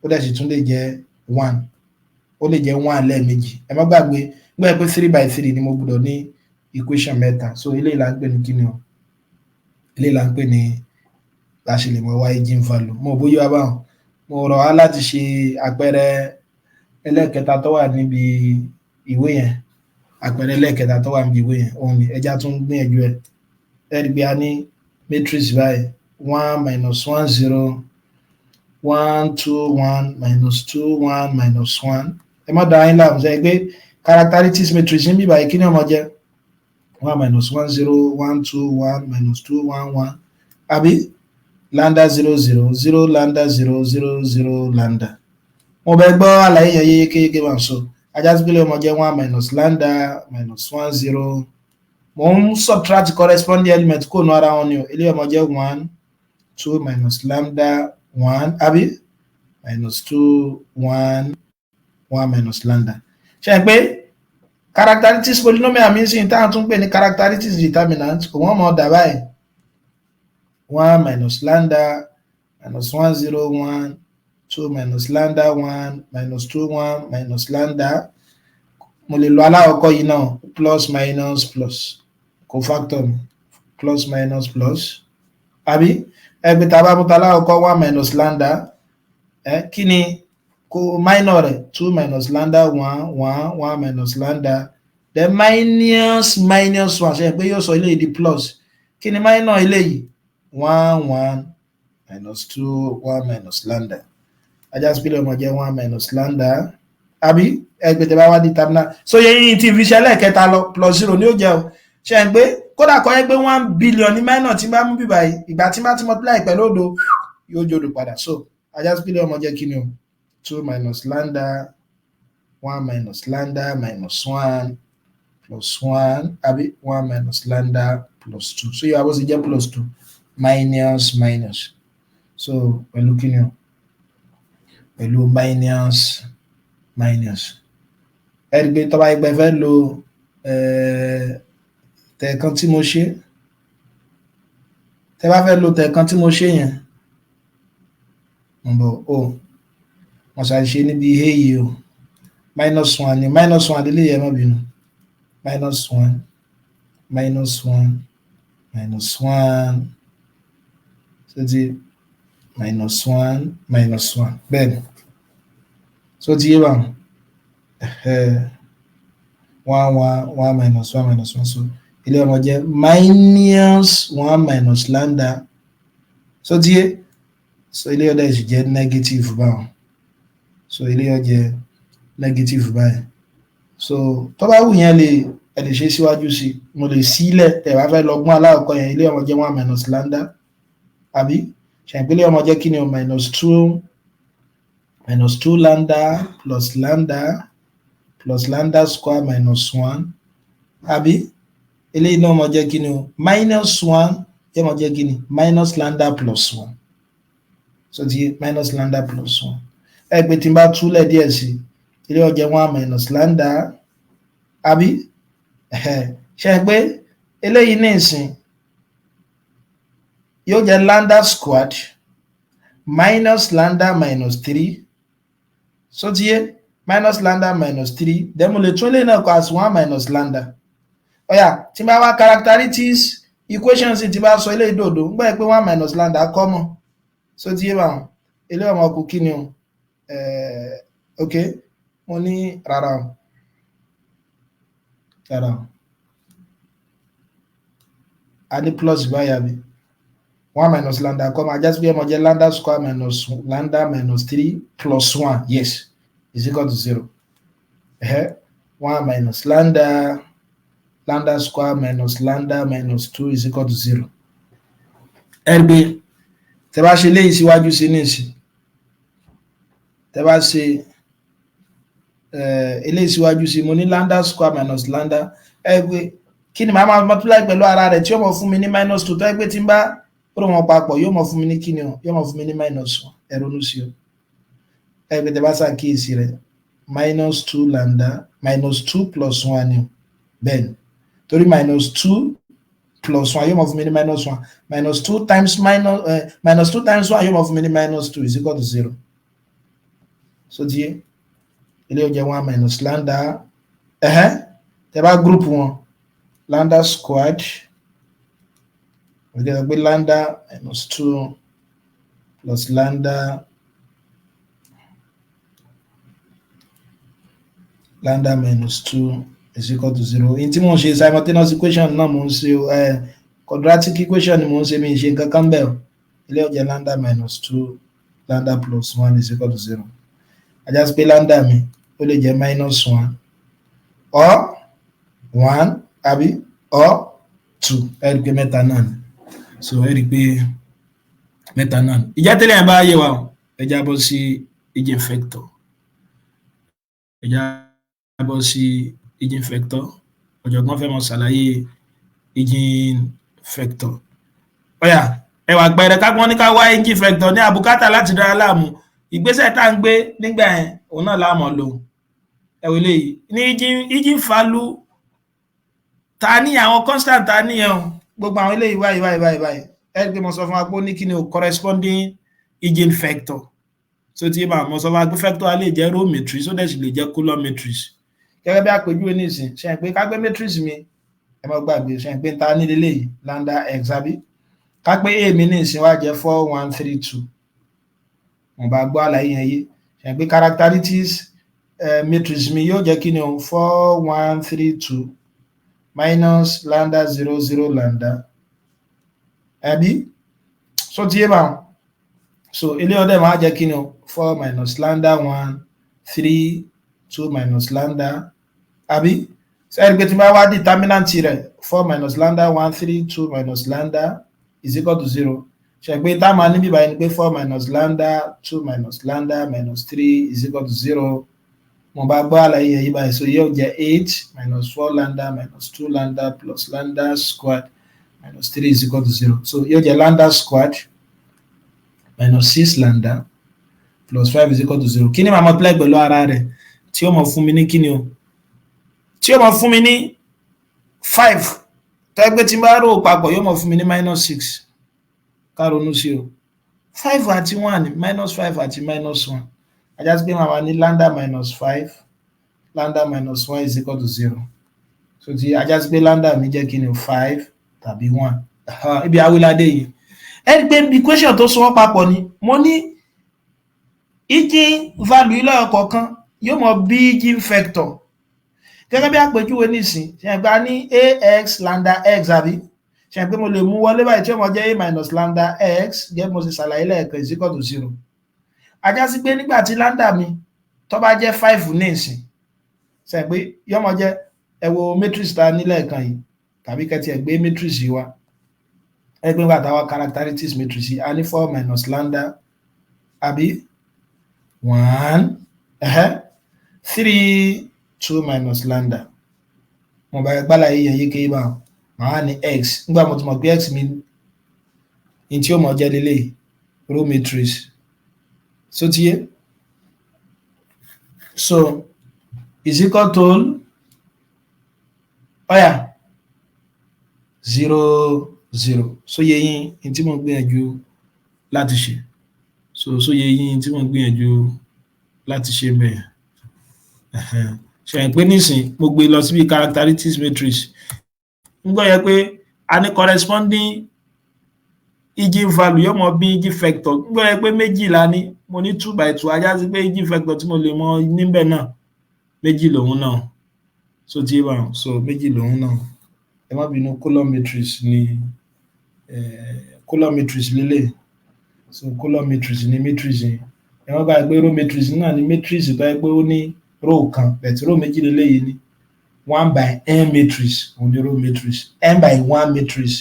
dẹ̀ sì tún lè jẹ́ 1 ó lè jẹ́ 1 lẹ́ẹ̀mejì ẹ má gbàgbé gbẹ́ pé 3/3 ni mo gbọ́dọ̀ ní equation mẹ́ta so eléyìí là ń pè ní kíni o eléyìí là ń pè ní bá ṣe lè mọ wá eigenvalue mo bóyá báwọn mo rọ̀ á láti ṣe àpẹẹrẹ ẹlẹ́ẹ̀kẹta tó wà níbi ìwé yẹn àpẹẹrẹ ẹlẹ́ẹ̀kẹta tó wà níbi ìwé yẹn òun ni ẹja tún gbìyànjú ẹ ẹ̀rí bí a ní matrix báyìí 1 minus 1 0 1 2 1 minus 2 1 minus 1 ẹ má dáa yín láàmú sẹ́yìn pé characteristics matrix ń bí báyìí kí ni ọmọ jẹ́ 1 minus 1 0 1 2 1 minus 2 1 1 àbí lambda 0 0 0 lambda 0 0 0 lambda mo bẹ gbọ́ àlàyé yẹn yékéyéké wà so ajá sí pé ọmọ jẹ́ 1 minus lambda minus 1 0 mo ń subtract corresponding element kó nu ara wọn ni o ilé ọmọ jẹ́ 1 2 minus lambda 1 àbí minus 2 1 1 minus lambda ṣe pé characteristics polynomial means in tá tún pè ní characteristics determinant kò wọ́n mọ̀ dà báyìí 1 minus lambda minus 1 0 1 2 minus lambda 1 minus 2 1 minus lambda mo lè lo aláwọ̀kọ́ yìí náà plus minus plus cofactor plus minus plus àbí ẹgbẹ́ tá bá mú ta aláwọ̀kọ́ 1 minus lambda kí ni kó minor rẹ̀ 2 minus lambda 1 1 1 minus lambda then minus 1 ṣe pé yóò sọ eléyìí di plus kí ni minor eléyìí 1 1 minus 2 1 minus lambda ajá sí pé ọmọ jẹ́ 1 minus lambda àbí ẹgbẹ́ tẹ́ bá wá determinant so yẹn tí fi ṣe ẹlẹ́ẹ̀kẹta lọ plus 0 ni ó jẹ́ o ṣe ń pé kódà kọ́ yẹ pé 1 billion ní minor tí bá mú bíbá yìí ìgbà tí má ti multiply pẹ̀lú òdo yóò jòdò padà so ajá sí pé ọmọ jẹ́ kí ni o 2 minus lambda 1 minus lambda minus 1 plus 1 àbí 1 minus lambda plus 2 so yóò wá sí jẹ́ plus 2 minus minus so pẹ̀lú kí ni o pẹ̀lú minus minus ẹ̀rí pé tọ́ba ẹgbẹ́ fẹ́ lo tẹ̀ẹ̀kan tí mo ṣe tẹ́ bá fẹ́ lo tẹ̀ẹ̀kan tí mo ṣe yẹn mbọ̀ o wọ́n ṣàṣe níbi èyí o minus 1 ni minus 1 délé yẹn mọ́ bínú minus 1 minus 1 minus 1 so ti minus 1 minus 1 bẹ́ẹ̀ ni so ti yé bá 1 minus 1 minus 1 so ilé ọmọ jẹ́ minus 1 minus lambda so ti yé so ilé ọdẹ sì jẹ́ negative báwọn so ilé ọdẹ jẹ́ negative báyìí so tó bá wù yẹn ẹ lè ṣe síwájú sí mo lè sílẹ̀ tẹ̀ bá fẹ́ lọ́gbọ́n aláwọ̀kọ́ yẹn ilé ọmọ jẹ́ 1 minus lambda àbí ṣàpèlé ọmọ jẹ́ kí ni o minus 2 lambda plus lambda square minus 1 àbí eléyìí náà ọmọ jẹ́ kí ni o minus 1 yẹ́ ọmọ jẹ́ kí ni minus lambda plus 1 so ti minus lambda plus 1 ẹgbẹ́ tí n bá túlẹ̀ díẹ̀ sí ilé ọjẹ́ 1 minus lambda àbí ṣe pé eléyìí ní ìsìn yóò jẹ́ lambda squared minus lambda minus 3 so ti yé minus lambda minus 3 then mo lè tún lè náà kọ as 1 minus lambda ọ̀yà tí bá wá characteristics equations tí bá sọ ilé ìdòdó ń gbẹ́ pé 1 minus lambda common so ti yé báwọn ilé ọmọ kù kí ni o ok mo ní rárá a ní plus báyà bí 1 minus lambda come just be ọmọ jẹ́ lambda square minus lambda minus 3 plus 1 yes is equal to 0 1 minus lambda square minus lambda minus 2 is equal to 0 ẹgbẹ́ tẹ́ bá ṣe léyìí síwájú sí ní ìsìn tẹ́ bá ṣe eléyìí síwájú sí mo ní lambda square minus lambda pé kí ni màá máa multiply pẹ̀lú ara rẹ̀ tí yóò mọ̀ fún mi ní -2 tó pé tí n bá rò wọn papọ̀ yóò mọ̀ fún mi ní kí ni o yóò mọ̀ fún mi ní -1 ẹ ronú sí o pé tẹ́ bá ṣàkíyèsí rẹ̀ -2 lambda -2 plus 1 ni bẹ́ẹ̀ ni torí -2 plus 1 yóò mọ̀ fún mi ní -1 -2 times -2 times 1 yóò mọ̀ fún mi ní -2 is equal to 0 so díẹ̀ ilé ó jẹ́ 1 minus lambda tẹ́ bá group wọn lambda squared we get pé lambda -2 plus lambda -2 is equal to 0 in tí mo ń ṣe simultaneous equation náà mo ń ṣe quadratic equation ni mo ń ṣe mi ṣe nǹkan kan bẹ́ẹ̀ ilé ó jẹ́ lambda -2 lambda plus 1 is equal to 0 ajá sí pé lambda mi ó lè jẹ́ -1 or 1 àbí or 2 ẹ rí pé mẹ́ta náà ni so ẹ rí pé mẹ́ta náà ni ìjà tẹ́lẹ̀ ẹ̀ bá yé wa ẹ já bọ́ sí eigenvector ẹ já bọ́ sí eigenvector ọ̀jọ̀gbọ́n fẹ́ mọ̀ ṣàlàyé eigenvector ọ̀yà ẹwà gbẹ̀rẹ̀ kágbọ́n ní ká wá eigenvector ní àbùkátà láti dára láàmú ìgbésẹ̀ tá ń gbé nígbà yẹn òun náà láàmú lò ẹ̀wọ̀ eléyìí ní eigenvalue ta ní àwọn constant ta ní ẹ̀hún gbogbo àwọn eléyìí báyìí ẹ pé mo sọ fún wa pé ó ní kí ni o corresponding eigenvector so tí bá mo sọ fún wa pé vector a lè jẹ́ row matrix ó dẹ̀ sì lè jẹ́ column matrix gẹ́gẹ́ bí àpèjúwe nísìn ṣe ń pé ká gbé matrix mi ẹ má gbàgbé ṣe ń pé ta ní eléyìí lambda x àbí ká pé a mi ní ìsìn wá jẹ́ 4 1 3 2 mo bá gbọ́ àlàyé yẹn yé ṣe ń pé characteristics matrix mi yóò jẹ́ kí ni o 4 1 3 2 minus lambda 0 0 lambda àbí so tí bá so ilé ọdẹ máa jẹ́ kí ni o 4 minus lambda 1 3 2 minus lambda àbí sẹ́yìn pé tí bá wá determinant rẹ̀ 4 minus lambda 1 3 2 minus lambda is equal to 0 ṣe pé tá máa níbi báyìí ni pé 4 minus lambda 2 minus lambda minus 3 is equal to 0 mo bá gbọ́ àlàyé yìí báyìí so yóò jẹ́ 8 minus 4 lambda minus 2 lambda plus lambda squared minus 3 is equal to 0 so yóò jẹ́ lambda squared minus 6 lambda plus 5 is equal to 0 kí ni màá multiply pẹ̀lú ara rẹ̀ tí ó mọ̀ fún mi ní kí ni o tí ó mọ̀ fún mi ní 5 tẹ́gbẹ́ tí bá rò papọ̀ yóò mọ̀ fún mi ní -6 ká ronú sí o 5 àti 1 ni -5 àti -1 ajá sí pé màá ní lambda -5 lambda -1 is equal to 0 so tí ajá sí pé lambda mi jẹ́ kí ni o 5 tàbí 1 ibi awilade yìí ẹni pé equation tó so wọ́n papọ̀ ni mo ní eigenvalue ilé ọ̀kọ̀ọ̀kan yóò mọ̀ bí eigenvector gẹ́gẹ́ bí àpèjúwe nísìn ṣe gbá ní ax lambda x àbí ṣe pé mo lè mú wọlé báyìí tí ó mọ̀ jẹ́ a minus lambda x gẹ́gẹ́ mo sì ṣàlàyé lẹ́ẹ̀kan is equal to 0 ajá sí pé nígbà tí lambda mi tó bá jẹ́ 5 ní ìsìn ṣe pé yóò mọ̀ jẹ́ ẹ wo matrix ta ní lẹ́ẹ̀kan yìí tàbí kẹ́tì ẹ̀ gbé matrix yìí wá ẹ pé nígbà táwa characteristics matrix yìí a ní 4 minus lambda àbí 1 3 2 minus lambda mo bá gbálà yíyan yíké bá máa ní x nígbà mo ti mọ̀ pé x mi in tí ó mọ̀ jẹ́ lélẹ̀ row matrix so tí yé so is equal to ọ̀yà 0 0 so yẹ yín in tí mo gbìyànjú láti ṣe so yẹ yín in tí mo gbìyànjú láti ṣe bẹ́ẹ̀ ṣe pé nísìn mo gbé lọ síbi characteristics matrix nígbà yẹ pé a ní corresponding eigenvalue yóò mọ bí eigenvector nígbà yẹ pé méjìlá ní mo ní 2 by 2 ajá sí pé eigenvector tí mo lè mọ níbẹ̀ náà méjì lòun náà so tí bá so méjì lòun náà ẹ má bínú column matrix ni column matrix lélẹ̀ so column matrix ni matrix yẹn ẹ má bá gbé row matrix náà ni matrix tó yẹ pé ó ní row kan bẹ̀tí row méjì lélẹ́yìí ní 1 by n matrix òun ni row matrix n by 1 matrix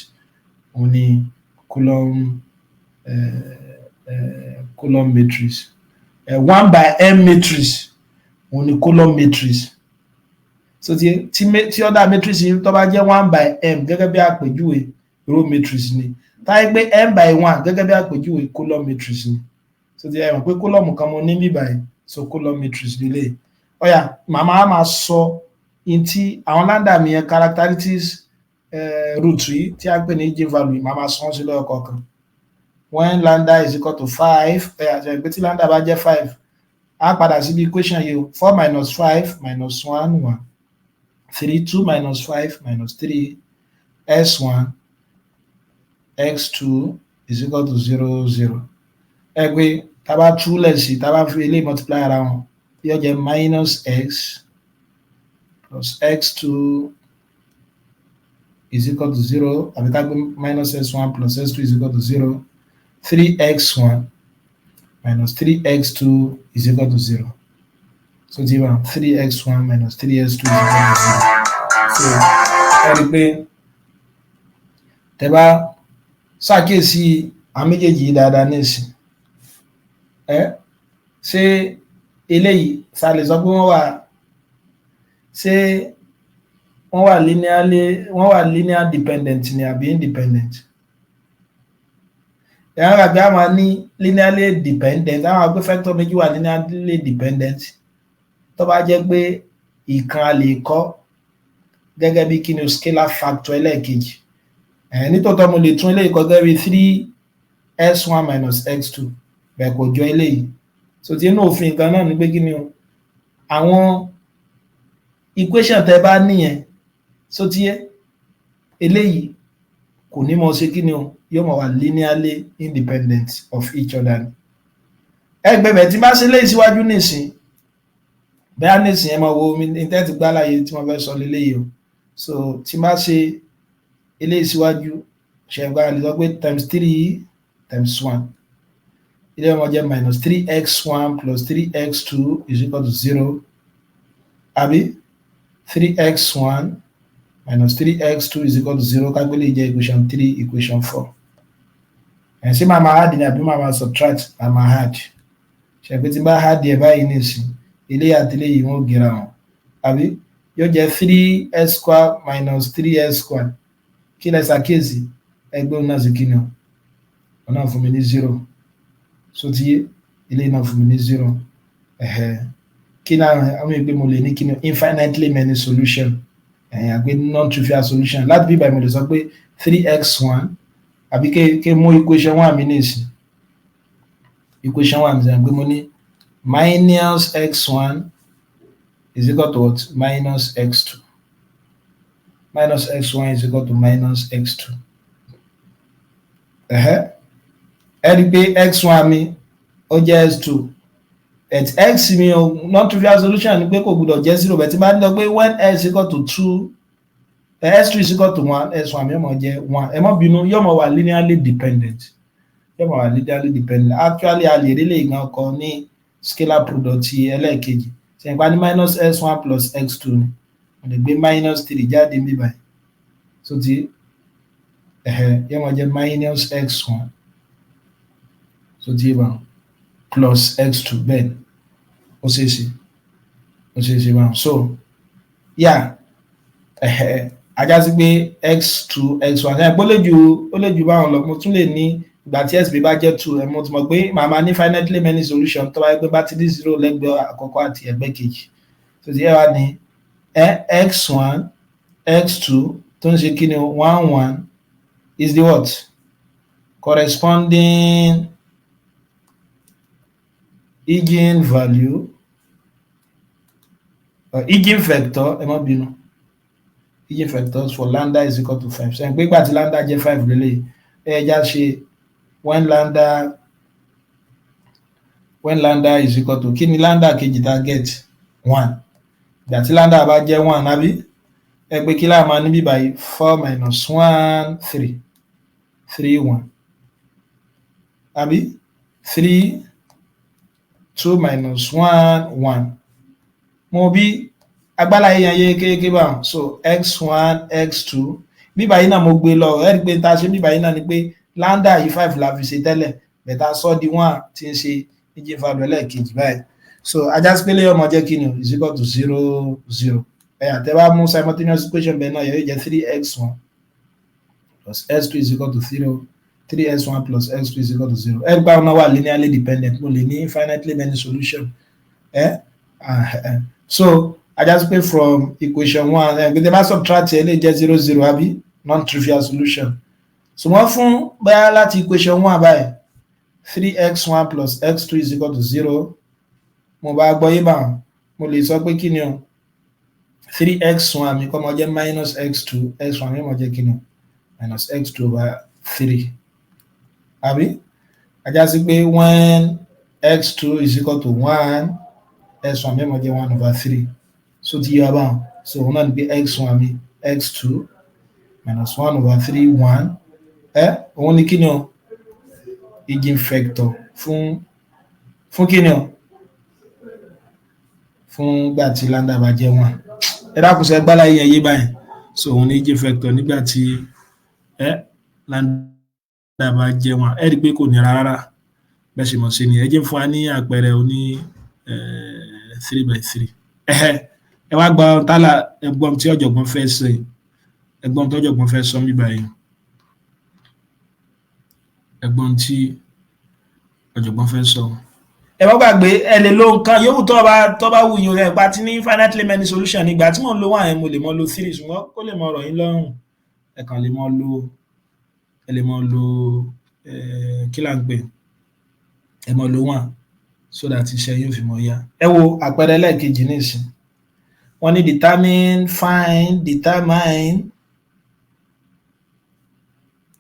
òun ni column matrix 1 by m matrix òun ni column matrix. So tí other matrix yìí tó bá jẹ́ 1 by m gẹ́gẹ́ bí àpèjúwe row matrix ni, táyé pé m by 1 gẹ́gẹ́ bí àpèjúwe column matrix ni. So ti ẹ mọ̀ pé column kan mo ní bí báyìí, so column matrix lélẹ̀. Ọ̀yà màmá máa sọ in tí àwọn lambda mi yẹn characteristics root yìí tí a pè ní eigenvalue màmá sọ wọ́n sí lọ́wọ́ kọ̀ọ̀kan. When lambda is equal to 5, pé tí lambda bá jẹ́ 5, á padà síbi equation yìí o, 4 minus 5 minus 1 1, 3 2 minus 5 minus 3 s1 x2 is equal to 0 0. Ẹgbẹ́ tá bá túlẹ̀ sí, tá bá fi eléyìí multiply ara wọn, yóò jẹ́ minus x plus x2 is equal to 0, àbí ká gbé minus s1 plus s2 is equal to 0, 3x1 minus 3x2 is equal to 0. So 3x1 minus 3x2 is equal to 0. So ẹ rí pé tẹ́ bá ṣàkíyèsí àwọn méjèèjì yìí dáadáa nísìn, ṣé eléyìí ṣá lè sọ pé wọ́n wà linear dependent ni àbí independent? Ẹ̀rọ àgbà a máa ní linearly dependent, àwọn àgbẹ̀ factor méjì wà linearly dependent tó bá jẹ́ pé ìkan a lè kọ́ gẹ́gẹ́ bí kí ni scalar factor ẹlẹ́ẹ̀kejì. Nítòótọ́ mo lè tún eléyìí kọ gẹ́gẹ́ bí 3s1 minus x2 bẹ́ẹ̀ kò jọ eléyìí. So tí inú òfin kan náà ní pé kí ni o, àwọn equation tẹ́ bá níyẹn, so tí eléyìí kò ní mọ̀ ṣe kí ni o, yóò mọ̀ wà linearly independent of each other. Ẹgbẹ̀bẹ̀ tí bá ṣe léyìí síwájú nísìn, bẹ́ẹ̀ nísìn ẹ máa wo mi ní tẹ́tí gbáláyé tí wọ́n fẹ́ sọ léléyìí o. So tí bá ṣe eléyìí síwájú, ṣẹ̀gbá lè sọ pé times 3 times 1. Ilé ọmọ jẹ́ minus 3x1 plus 3x2 is equal to 0. Àbí 3x1 minus 3x2 is equal to 0. Kágbélé jẹ́ equation 3, equation 4. Ẹ̀ sí máa add ní àbí máa subtract, máa add. Ṣẹ̀gbé tí bá add ẹ̀ báyìí nísìn, ilé àtìlé yìí wọ́n gẹ̀ra wọn. Àbí yóò jẹ́ 3s square minus 3s square. Kí lẹ ṣàkíyèsí? Ẹgbẹ́ òun náà sì kí ni o? Ọ̀nà fún mi ní 0. So tí ilé náà fún mi ní 0. Kí náà àwọn ìgbé mo lè ní kí ni infinitely many solution. Àgbé non-trivial solution. Láti bí báyìí mo lè sọ pé 3x1 àbí kí mú equation 1 mi nísìn. Equation 1 mi àgbé mo ní minus x1 is equal to what? Minus x2. Minus x1 is equal to minus x2. Ẹ rí pé x1 mi ó jẹ́ s2. At x mi o non-trivial solution ni pé kò gbọdọ̀ jẹ́ 0, but tí bá ní lọ pé when x equal to 2, s2 is equal to 1, s1 mi yóò mọ̀ jẹ́ 1. Ẹ má bínú, yóò mọ̀ wà linearly dependent. Actually a lè rí lè gan ọkọ̀ ní scalar product ti ẹlẹ́ẹ̀kejì. Ṣé nípa ní minus s1 plus x2 ni, mo lè gbé minus 3 jáde níbí báyìí. So tí yóò mọ̀ jẹ́ minus x1. So tí bá plus x2 bẹ́ẹ̀ ó ṣe é bá. So yeah, ajá sí pé x2 x1 ṣe pé ó lè ju báwọn lọ. Mo tún lè ní ìgbà tí SB bá jẹ́ 2, mo ti mọ̀ pé màmá ní finitely many solution tó bá yẹ pé bá ti ní 0 lẹ́gbẹ̀ẹ́ àkọ́kọ́ àti ẹgbẹ́ kejì. So tí ẹ wá ní x1 x2 tó ń ṣe kí ni 1 1 is the what? Corresponding eigenvalue eigenvector, ẹ má bínú, eigenvectors for lambda is equal to 5. So pé ìgbà tí lambda jẹ́ 5 lélẹ̀, ẹ já ṣe when lambda is equal to kí ni lambda kejì target 1. Ìgbà tí lambda bá jẹ́ 1 àbí ẹ pé kí láà máa níbí báyìí 4 minus 1 3 3 1 àbí 3 2 minus 1 1. Mo bí agbára yẹn yé kéèké bá. So x1 x2 bí báyìí náà mo gbé lọ, ẹ rí pé tá ṣe bí báyìí náà ni pé lambda yìí 5 la fi ṣe tẹ́lẹ̀, bẹ̀tà sọ di 1 tí ń ṣe eigenvalue ẹlẹ́ẹ̀kejì báyìí so ajá sí pé lè ọmọ jẹ́ kí ni is equal to 0 0 ẹ̀yà tẹ́ bá mú simultaneous equation bẹ́ẹ̀ náà yóò jẹ́ 3x1 plus x2 is equal to 0 3x1 plus x2 is equal to 0 ẹgbẹ́ ọ̀nà wà linearly dependent mo lè ní infinitely many solution so ajá sí pé from equation 1 ẹgbẹ́ tẹ́ bá subtract ẹ lè jẹ́ 0 0 àbí non-trivial solution so wọ́n fún báyà láti equation 1 báyìí 3x1 plus x2 is equal to 0 mo bá gbọ́ yé bá mo lè sọ pé kí ni o 3x1 mi kọ́ mọ jẹ́ minus x2 x1 mi mọ jẹ́ kí ni o minus x2 over 3 àbí ajá sí pé when x2 is equal to 1 x1 mi mọ jẹ́ 1 over 3 so ti yọ bá so òun náà ni pé x1 mi x2 minus 1 over 3 1 òun ni kí ni o eigenvector fún kí ni o fún gbà tí lambda bá jẹ́ 1 dákùnsẹ́ gbálá yẹ yé báyìí so òun ní eigenvector nígbà tí lambda bá jẹ́ 1 rí pé kò ní rárá bẹ́ẹ̀ ṣe mọ̀ sí ni ẹ jẹ́ fún wa ní àpẹẹrẹ oní 3 by 3 ẹ wá gba tálà ẹgbọ́n tí ọ̀jọ̀gbọ́n fẹ́ sọ ẹgbọ́n tí ọ̀jọ̀gbọ́n fẹ́ sọ mí báyìí ẹgbọ́n tí ọ̀jọ̀gbọ́n fẹ́ sọ ẹ má gbàgbé ẹ lè lo nǹkan yòówù tó bá wù yín rẹ̀ pa ti ní infinitely many solution nígbà tí mò ń lo 1 mo lè mọ lo 3 ṣùgbọ́n kó lè mọ ọ̀rọ̀ yín lọ́rùn ẹ kàn lè mọ lo kí là ń pè ẹ mọ lo 1 so that iṣẹ́ yóò fi mọ yá ẹ wo àpẹẹrẹ lẹ́ẹ̀kejì nísìn wọ́n ní determine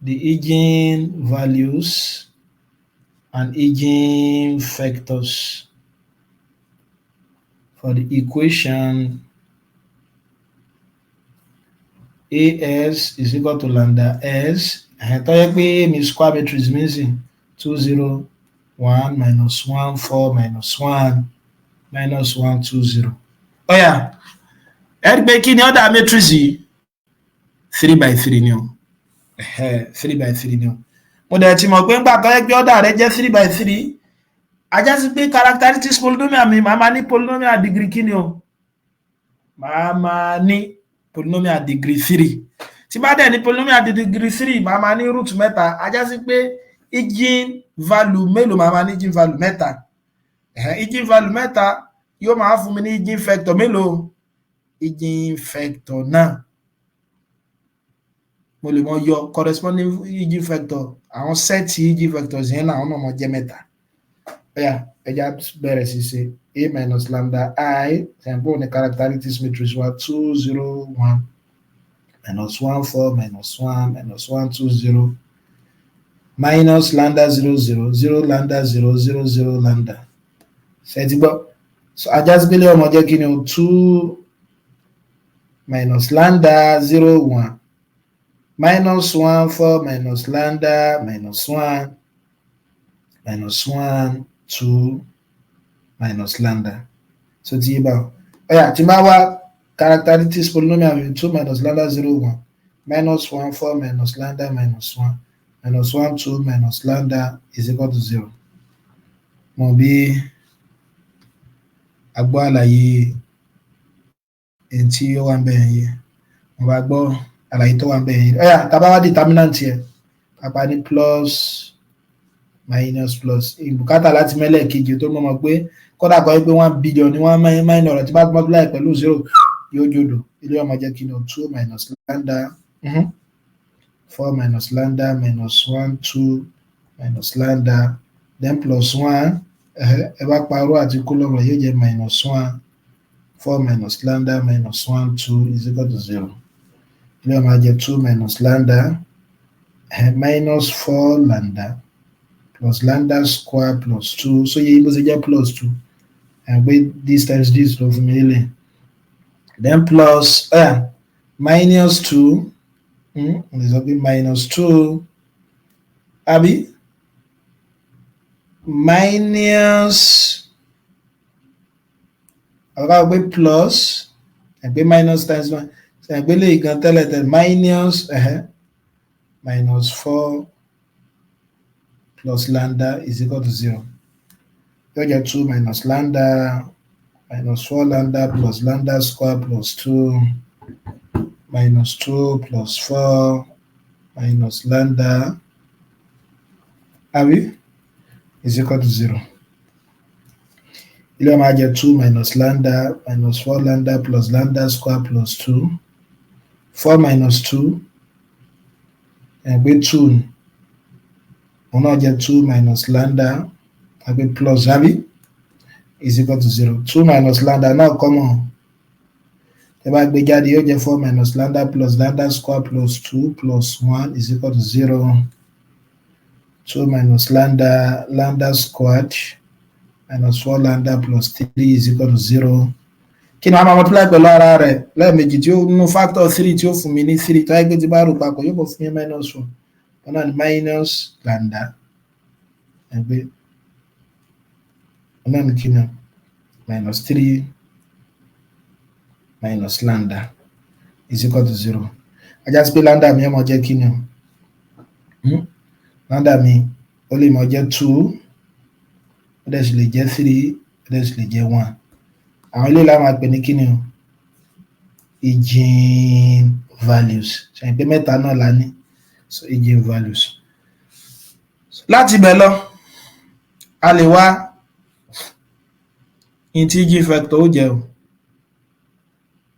the eigenvalues and eigenvectors for the equation as is equal to lambda s tó yẹ pé mi square matrix missing 2 0 1 minus 1 4 minus 1 minus 1 2 0 ọ̀yà ẹ pé kí ni ọ̀dà matrix yìí 3 by 3 ni o 3 by 3 ni o mo dẹ̀ ti mọ̀ pé ń gbà tó yẹ pé ọ̀dà rẹ jẹ́ 3 by 3 ajá sí pé characteristics polynomial mi màá máa ní polynomial degree kí ni o màá máa ní polynomial degree 3 tí bá dẹ̀ ní polynomial degree 3 màá máa ní root mẹ́ta ajá sí pé eigenvalue mélòó màá máa ní eigenvalue mẹ́ta eigenvalue mẹ́ta yóò máa fún mi ní eigenvector mélòó eigenvector náà mo lè mọ yọ corresponding eigenvector àwọn sẹ́ẹ̀tì eigenvectors yẹn náà àwọn náà mọ jẹ́ mẹ́ta ẹja bẹ̀rẹ̀ sí ṣe a minus lambda I ṣàǹpọ̀ ní characteristics matrix wa 2 0 1 minus 1 4 minus 1 minus 1 2 0 minus lambda 0 0 0 lambda 0 0 0 lambda ṣe ti gbọ́ so ajá sí pélé ọmọ jẹ́ kí ni o 2 minus lambda 0 1 minus 1 4 minus lambda minus 1 minus 1 2 minus lambda so ti yé báwo ọ̀yà tí máa wá characteristics polynomial 2 minus lambda 0 1 minus 1 4 minus lambda minus 1 minus 1 2 minus lambda is equal to 0 mo bí agbọ́ àlàyé èyí tí ó wà ń bẹ̀rẹ̀ yìí mo bá gbọ́ àlàyé tó wà ń bẹ̀rẹ̀ yìí ọ̀yà tàbá wá determinant yẹ pàpà ní plus minus plus ìbùkátà láti mẹ́lẹ̀ kejì tó mọ̀ pé kódà kọ́ pé 1 billion ní wọ́n minor rẹ̀ tí bá multiply pẹ̀lú 0 yóò jòdò ilé ọmọ jẹ́ kí ní 2 minus lambda 4 minus lambda minus 1 2 minus lambda then plus 1 ẹ bá parọ́ àti kólọ́mù yóò jẹ́ minus 1 4 minus lambda minus 1 2 is equal to 0 ilé ọmọ jẹ́ 2 minus lambda minus 4 lambda plus lambda square plus 2 so yẹ bó ṣe jẹ́ plus 2 and with this times this lọ fún mi nílẹ̀ then plus minus 2 let's say minus 2 àbí minus ọ̀gá gbé plus ẹgbẹ́ minus times 1 ẹgbẹ́ lè gan tẹ́lẹ̀ minus minus 4 plus lambda is equal to 0 yóò jẹ́ 2 minus lambda minus 4 lambda plus lambda square plus 2 minus 2 plus 4 minus lambda àbí is equal to 0. Ilé máa jẹ́ 2 minus lambda minus 4 lambda plus lambda square plus 2 4 minus 2 ẹgbẹ́ 2 òun náà jẹ́ 2 minus lambda ẹgbẹ́ plus àbí is equal to 0. 2 minus lambda náà common ẹ bá gbé jáde yóò jẹ́ 4 minus lambda plus lambda square plus 2 plus 1 is equal to 0. 2 minus lambda squared minus 4 lambda plus 3 is equal to 0. Kí ni a máa multiply pẹ̀lú ara rẹ̀ lẹ́ẹ̀mejì tí ó nínú factor 3 tí ó fún mi ní 3 tó ẹgbẹ́ tí bá rò papọ̀ yóò bọ̀ fún mi minus 1 ọ̀nà ni minus lambda ẹgbẹ́ ọ̀nà ni kí ni minus 3 minus lambda is equal to 0. Ajá sí pé lambda mi ọmọ jẹ́ kí ni lambda mi ó lè mọ jẹ́ 2 ó dẹ̀ sì lè jẹ́ 3 ó dẹ̀ sì lè jẹ́ 1. Àwọn ilé ìlà máa pè ní kí ni eigenvalues ṣe pé mẹ́ta náà la ní so eigenvalues. Láti bẹ̀ lọ a lè wá in tí eigenvector ó jẹ́ o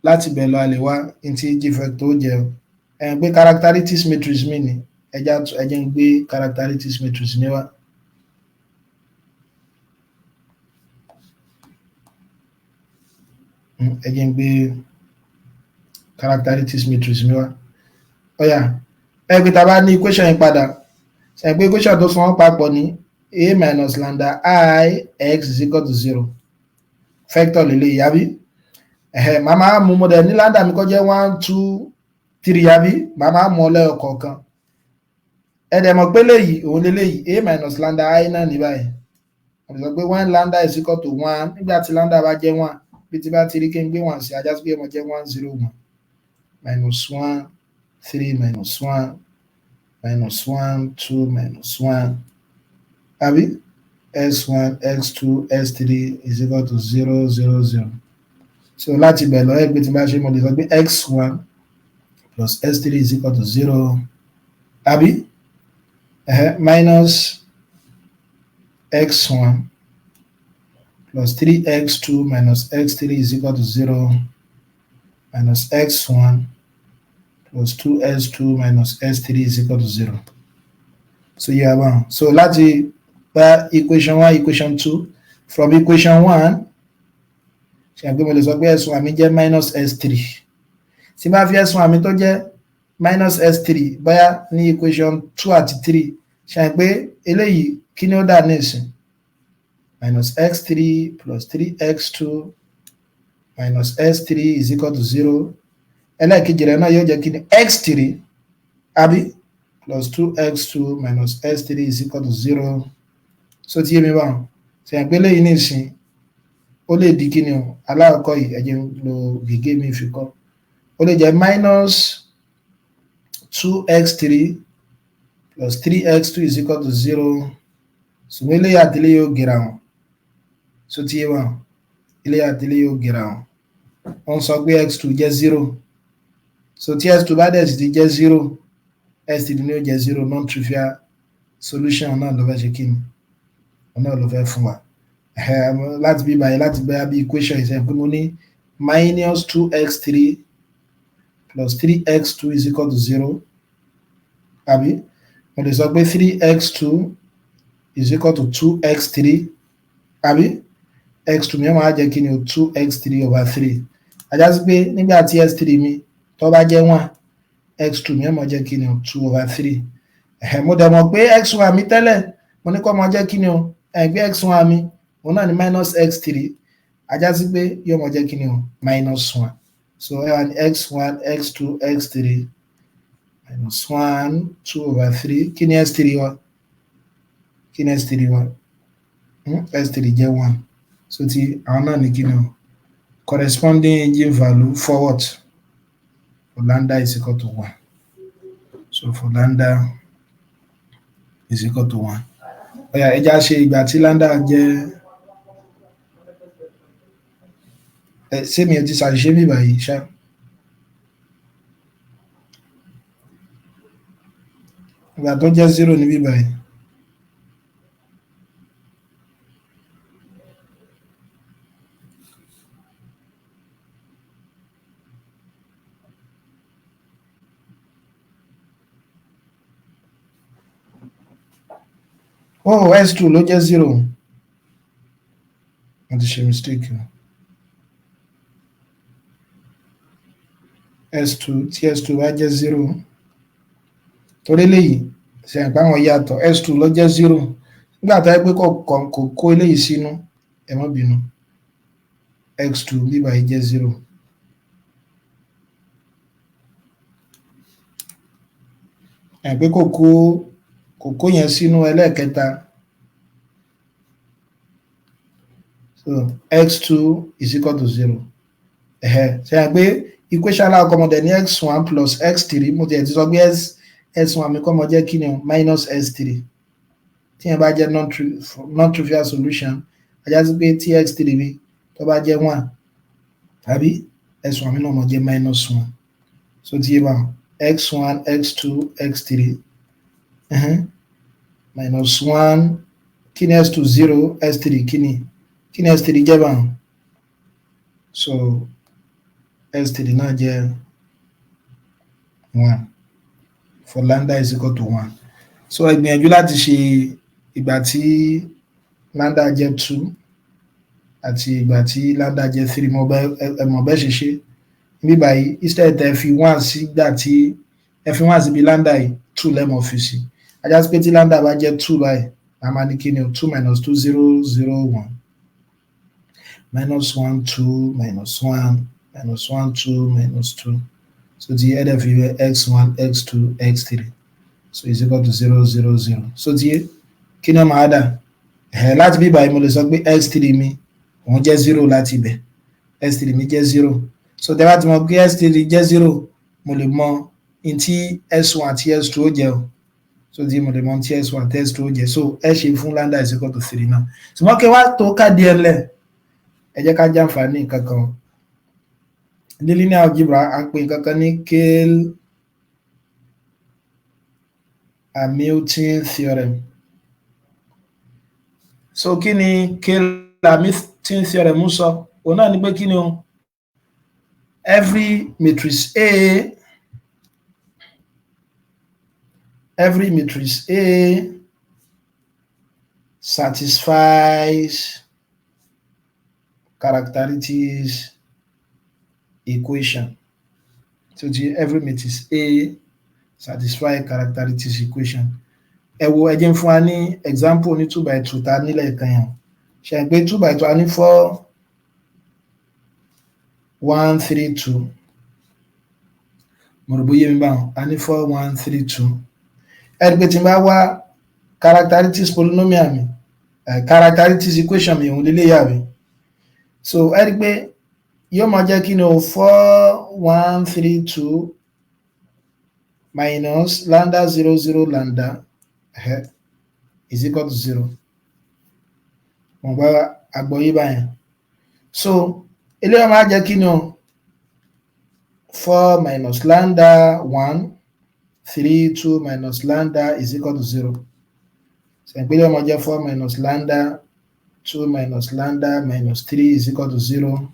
láti bẹ̀ lọ a lè wá in tí eigenvector ó jẹ́ o ẹ̀ gbé characteristics matrix mi ni ẹjẹ́ ń gbé characteristics matrix mi wá. Ẹjẹ́ ń gbé characteristics matrix mi wá. Ọ̀yà ẹgbẹ́ tá bá ní equation yìí padà ṣe pé equation tó fún wọn papọ̀ ní a minus lambda I x is equal to 0 vector lè yàbí màmá mú mo dẹ̀ ní lambda mi kọ́ jẹ́ 1 2 3 yàbí màmá mú ọlẹ́ ọ̀kọ̀ọ̀kan ẹ̀dẹ̀ mọ̀ pé léyìí òun léyìí a minus lambda I náà ní báyìí àbí sọ pé when lambda is equal to 1 nígbà tí lambda bá jẹ́ 1 bí ti bá ti rí kí n gbé 1 sí ajá sí pé ọmọ jẹ́ 1 0 1 minus 1 3 minus 1 minus 1 2 minus 1 àbí x1 x2 x3 is equal to 0 0 0. So láti bẹ̀ lọ ẹgbẹ́ tí bá ṣe mo lè sọ pé x1 plus x3 is equal to 0 àbí minus x1 plus 3x2 minus x3 is equal to 0 minus x1 plus 2x2 minus x3 is equal to 0. So you have one. So láti bá equation 1 equation 2 from equation 1 ṣe àgbé mo lè sọ pé s1 mi jẹ́ minus s3 tí bá fi s1 mi tó jẹ́ minus s3 bóyá ní equation 2 àti 3 ṣe àgbé eléyìí kí ni ó dà ní ìsìn minus x3 plus 3x2 minus s3 is equal to 0. Ẹlẹ́ẹ̀kejì rẹ̀ náà yóò jẹ́ kí ni x3 àbí plus 2x2 minus s3 is equal to 0. So tí yé mi bá ṣe àgbé eléyìí ní ìsìn ó lè di kí ni o aláàkọ́ yìí ẹjẹ́ lo gègé mi fi kọ́ ó lè jẹ́ minus 2x3 plus 3x2 is equal to 0. So eléyìí àti eléyìí yóò gẹ̀rà wọn so tí yé wọn eléyìí àti eléyìí yóò gẹ̀rà wọn wọ́n sọ pé x2 jẹ́ 0 so tí x2 bá dẹ̀ sì ti jẹ́ 0 x3 ní ó jẹ́ 0 non-trivial solution náà ló fẹ́ ṣe kí ni náà ló fẹ́ fún wa láti bí báyìí láti bẹ́ẹ̀ bí equation ìṣẹ́ pé mo ní minus 2x3 plus 3x2 is equal to 0 àbí mo lè sọ pé 3x2 is equal to 2x3 àbí x2 mi máa jẹ́ kí ni o 2x3 over 3 ajá sí pé nígbà tí x3 mi tó bá jẹ́ 1 x2 mi máa jẹ́ kí ni o 2 over 3 mo dẹ̀ mọ̀ pé x1 mi tẹ́lẹ̀ mo ní kó máa jẹ́ kí ni o ẹgbẹ́ x1 mi òun náà ni minus x3 ajá sí pé yóò máa jẹ́ kí ni o minus 1 so ẹwà ni x1 x2 x3 minus 1 2 over 3 kí ni x3 wa kí ni x3 wa x3 jẹ́ 1 so ti àwọn náà ní kí ni o corresponding eigenvalue for what for lambda is equal to 1 so for lambda is equal to 1 ọ̀yà ẹja ṣe ìgbà tí lambda jẹ́ ṣé mi ò ti ṣàṣìṣe bí báyìí ṣá. Ìgbà tó jẹ́ 0 ní bí báyìí. Oh, S2 ló jẹ́ 0. Mo ti ṣe mistake. S2 tí S2 bá jẹ́ 0 torí léyìí ṣe àgbà wọn yàtọ̀. S2 ló jẹ́ 0 nígbà tó yẹ pé kò kó eléyìí sínú ẹ má bínú. X2 bí báyìí jẹ́ 0. ẹ̀ pé kò kó yẹn sínú ẹlẹ́ẹ̀kẹta. So x2 is equal to 0. Ṣe àgbé equation alákọ̀ọ́mọdé ní x1 plus x3 mo ti ẹ̀ ti sọ pé s1 mi kọ́ mọ jẹ́ kí ni o minus s3 tí yẹn bá jẹ́ non-trivial solution ajá sí pé tí x3 mi tó bá jẹ́ 1 tàbí s1 mi náà mọ jẹ́ minus 1. So tí yẹ bá x1 x2 x3 minus 1 kí ni s2 0 s3 kí ni s3 jẹ́ báwọn. So s3 náà jẹ́ 1 for lambda is equal to 1. So ẹ gbìyànjú láti ṣe ìgbà tí lambda jẹ́ 2 àti ìgbà tí lambda jẹ́ 3 mọ̀ bẹ́ẹ̀ ṣe ṣe bí báyìí instead ẹ fi 1 sígbà tí ẹ fi 1 síbi lambda yìí 2 lẹ́mọ̀ fi sí. Ajá sí pé tí lambda bá jẹ́ 2 báyìí a máa ní kí ni o 2 minus 2 0 0 1 minus 1 2 minus 1 minus 1 2 minus 2. So the head of x1 x2 x3 so is equal to 0 0 0. So the kí ni máa dà láti bí báyìí mo lè sọ pé x3 mi òun jẹ́ 0 láti ibẹ̀ x3 mi jẹ́ 0. So tẹ́ bá ti mọ̀ pé x3 jẹ́ 0 mo lè mọ in tí s1 àti s2 ó jẹ́ o. So tí mo lè mọ tí s1 àti s2 ó jẹ́. So ẹ ṣe fún lambda is equal to 3 náà. Ṣùgbọ́n kí wá tó ká díẹ̀ lẹ̀ ẹ jẹ́ ká jàǹfààní kankan. Ní linear algebra a pè kankan ní Cayley Hamilton theorem. So kí ni Cayley Hamilton theorem ń sọ? Òun náà ni pé kí ni o every matrix A satisfies characteristics equation. So every matrix A satisfy characteristics equation. Ẹ wo ẹ jẹ́ n fún wa ní example ní 2x2 ta nílẹ̀ kan yẹn. Ṣe pé 2x2 a ní 4 1 3 2. Mo rò bóyá mi báwọn a ní 4 1 3 2. Ẹ pé tí n bá wá characteristics polynomial mi characteristics equation mi òun lélẹ̀ yàrá. So ẹ rí pé yóò máa jẹ́ kí ni o 4 1 3 2 minus lambda 0 0 lambda is equal to 0. Mo bá àgbọ́yé báyẹn. So eléyìí máa jẹ́ kí ni o 4 minus lambda 1 3 2 minus lambda is equal to 0. So eléyìí máa jẹ́ 4 minus lambda 2 minus lambda minus 3 is equal to 0.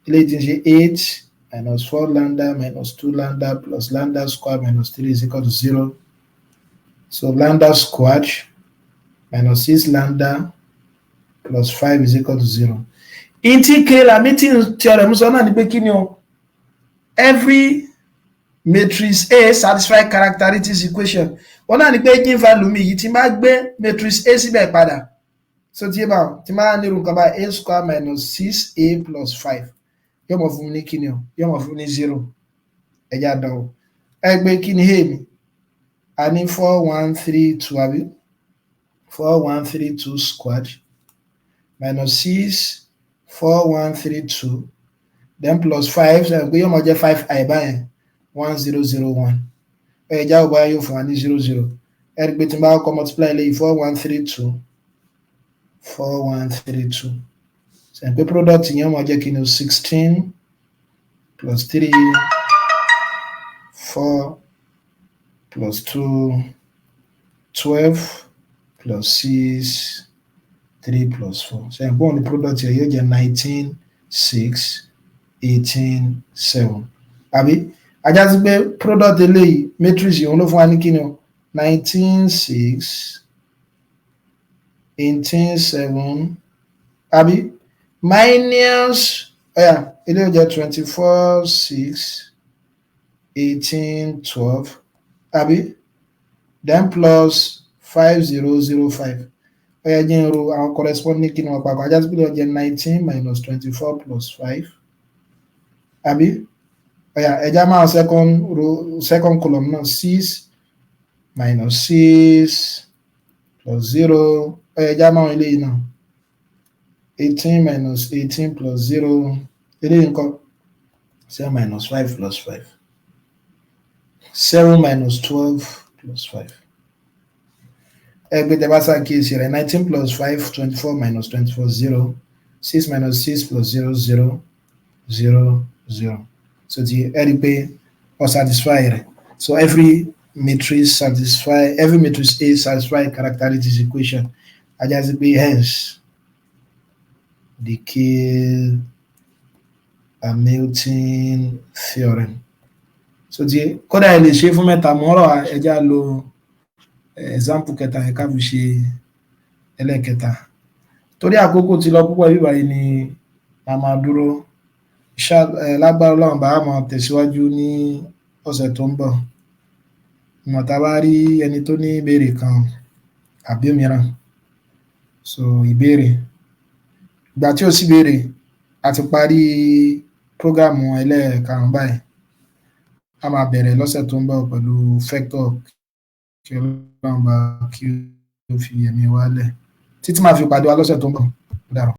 Eléyìí ti ń ṣe 8 minus 4 lambda minus 2 lambda plus lambda square minus 3 is equal to 0. So lambda squared minus 6 lambda plus 5 is equal to 0. In tí Cayley Hamilton theorem sọ náà ni pé kí ni o every matrix A satisfy characteristics equation. Wọ́n náà ni pé eigenvalue mi yìí tí máa gbé matrix A síbẹ̀ padà. So tí bá tí máa ní nǹkan bá A square minus 6A plus 5 yóò mọ̀ fún mi ní kí ni o yóò mọ̀ fún mi ní 0. Ẹja dánwò ẹ gbé kí ni A mi a ní 4 1 3 2 àbí 4 1 3 2 squared minus 6 4 1 3 2 then plus 5 so pé yóò mọ̀ jẹ́ 5i báyẹn 1 0 0 1 ẹja ò bá yóò fún wa ní 0 0. Ẹ rí pé tí n bá kọ́ multiply lẹ́yìn 4 1 3 2 4 1 3 2 ṣe pé product yẹn máa jẹ́ kí ni 16 plus 3 4 plus 2 12 plus 6 3 plus 4 ṣe pé òun ni product yẹn yóò jẹ́ 19 6 18 7 àbí ajá sí pé product eléyìí matrix yìí òun ló fún wa ní kí ni o 19 6 18 7 àbí minus eléyìí jẹ́ 24 6 18 12 àbí then plus 5005 jẹ́ irú àwọn corresponding kí ni wọ́n papọ̀ ajá sí pé ó jẹ́ 19 minus 24 plus 5 àbí ẹja máa second column náà 6 minus 6 plus 0 ẹja máa eléyìí náà 18 minus 18 plus 0 eléyìí nǹkan 7 minus 5 plus 5 7 minus 12 plus 5 ẹgbẹ́ tẹ́ bá ṣàkíyèsí rẹ̀ 19 plus 5 24 minus 24 0 6 minus 6 plus 0 0 0 0 so ti ẹ rí pé ó satisfy rẹ̀ so every matrix A satisfy characteristics equation ajá sí pé hence the Cayley Hamilton theorem so ti kódà ẹ lè ṣe fún mẹ́ta mọ́rọ̀ ẹjá lo example kẹta ẹ̀ka fi ṣe ẹlẹ́kẹta torí àkókò ti lọ púpọ̀ bíbá yìí ni a máa dúró lágbára Ọlọ́run bá máa tẹ̀síwájú ní ọ̀sẹ̀ tó ń bọ̀ ìmọ̀ta bá rí ẹni tó ní ìbéèrè kan àbí mìíràn so ìbéèrè ìgbà tí ó sì béèrè a ti parí prógámù ẹlẹ́ẹ̀karùn-ún báyìí a máa bẹ̀rẹ̀ lọ́sẹ̀ tó ń bọ̀ pẹ̀lú vector kí Ọlọ́run bá kí ó fi ẹ̀mí wa lẹ̀ títí máa fi pàdé wa lọ́sẹ̀ tó ń bọ̀.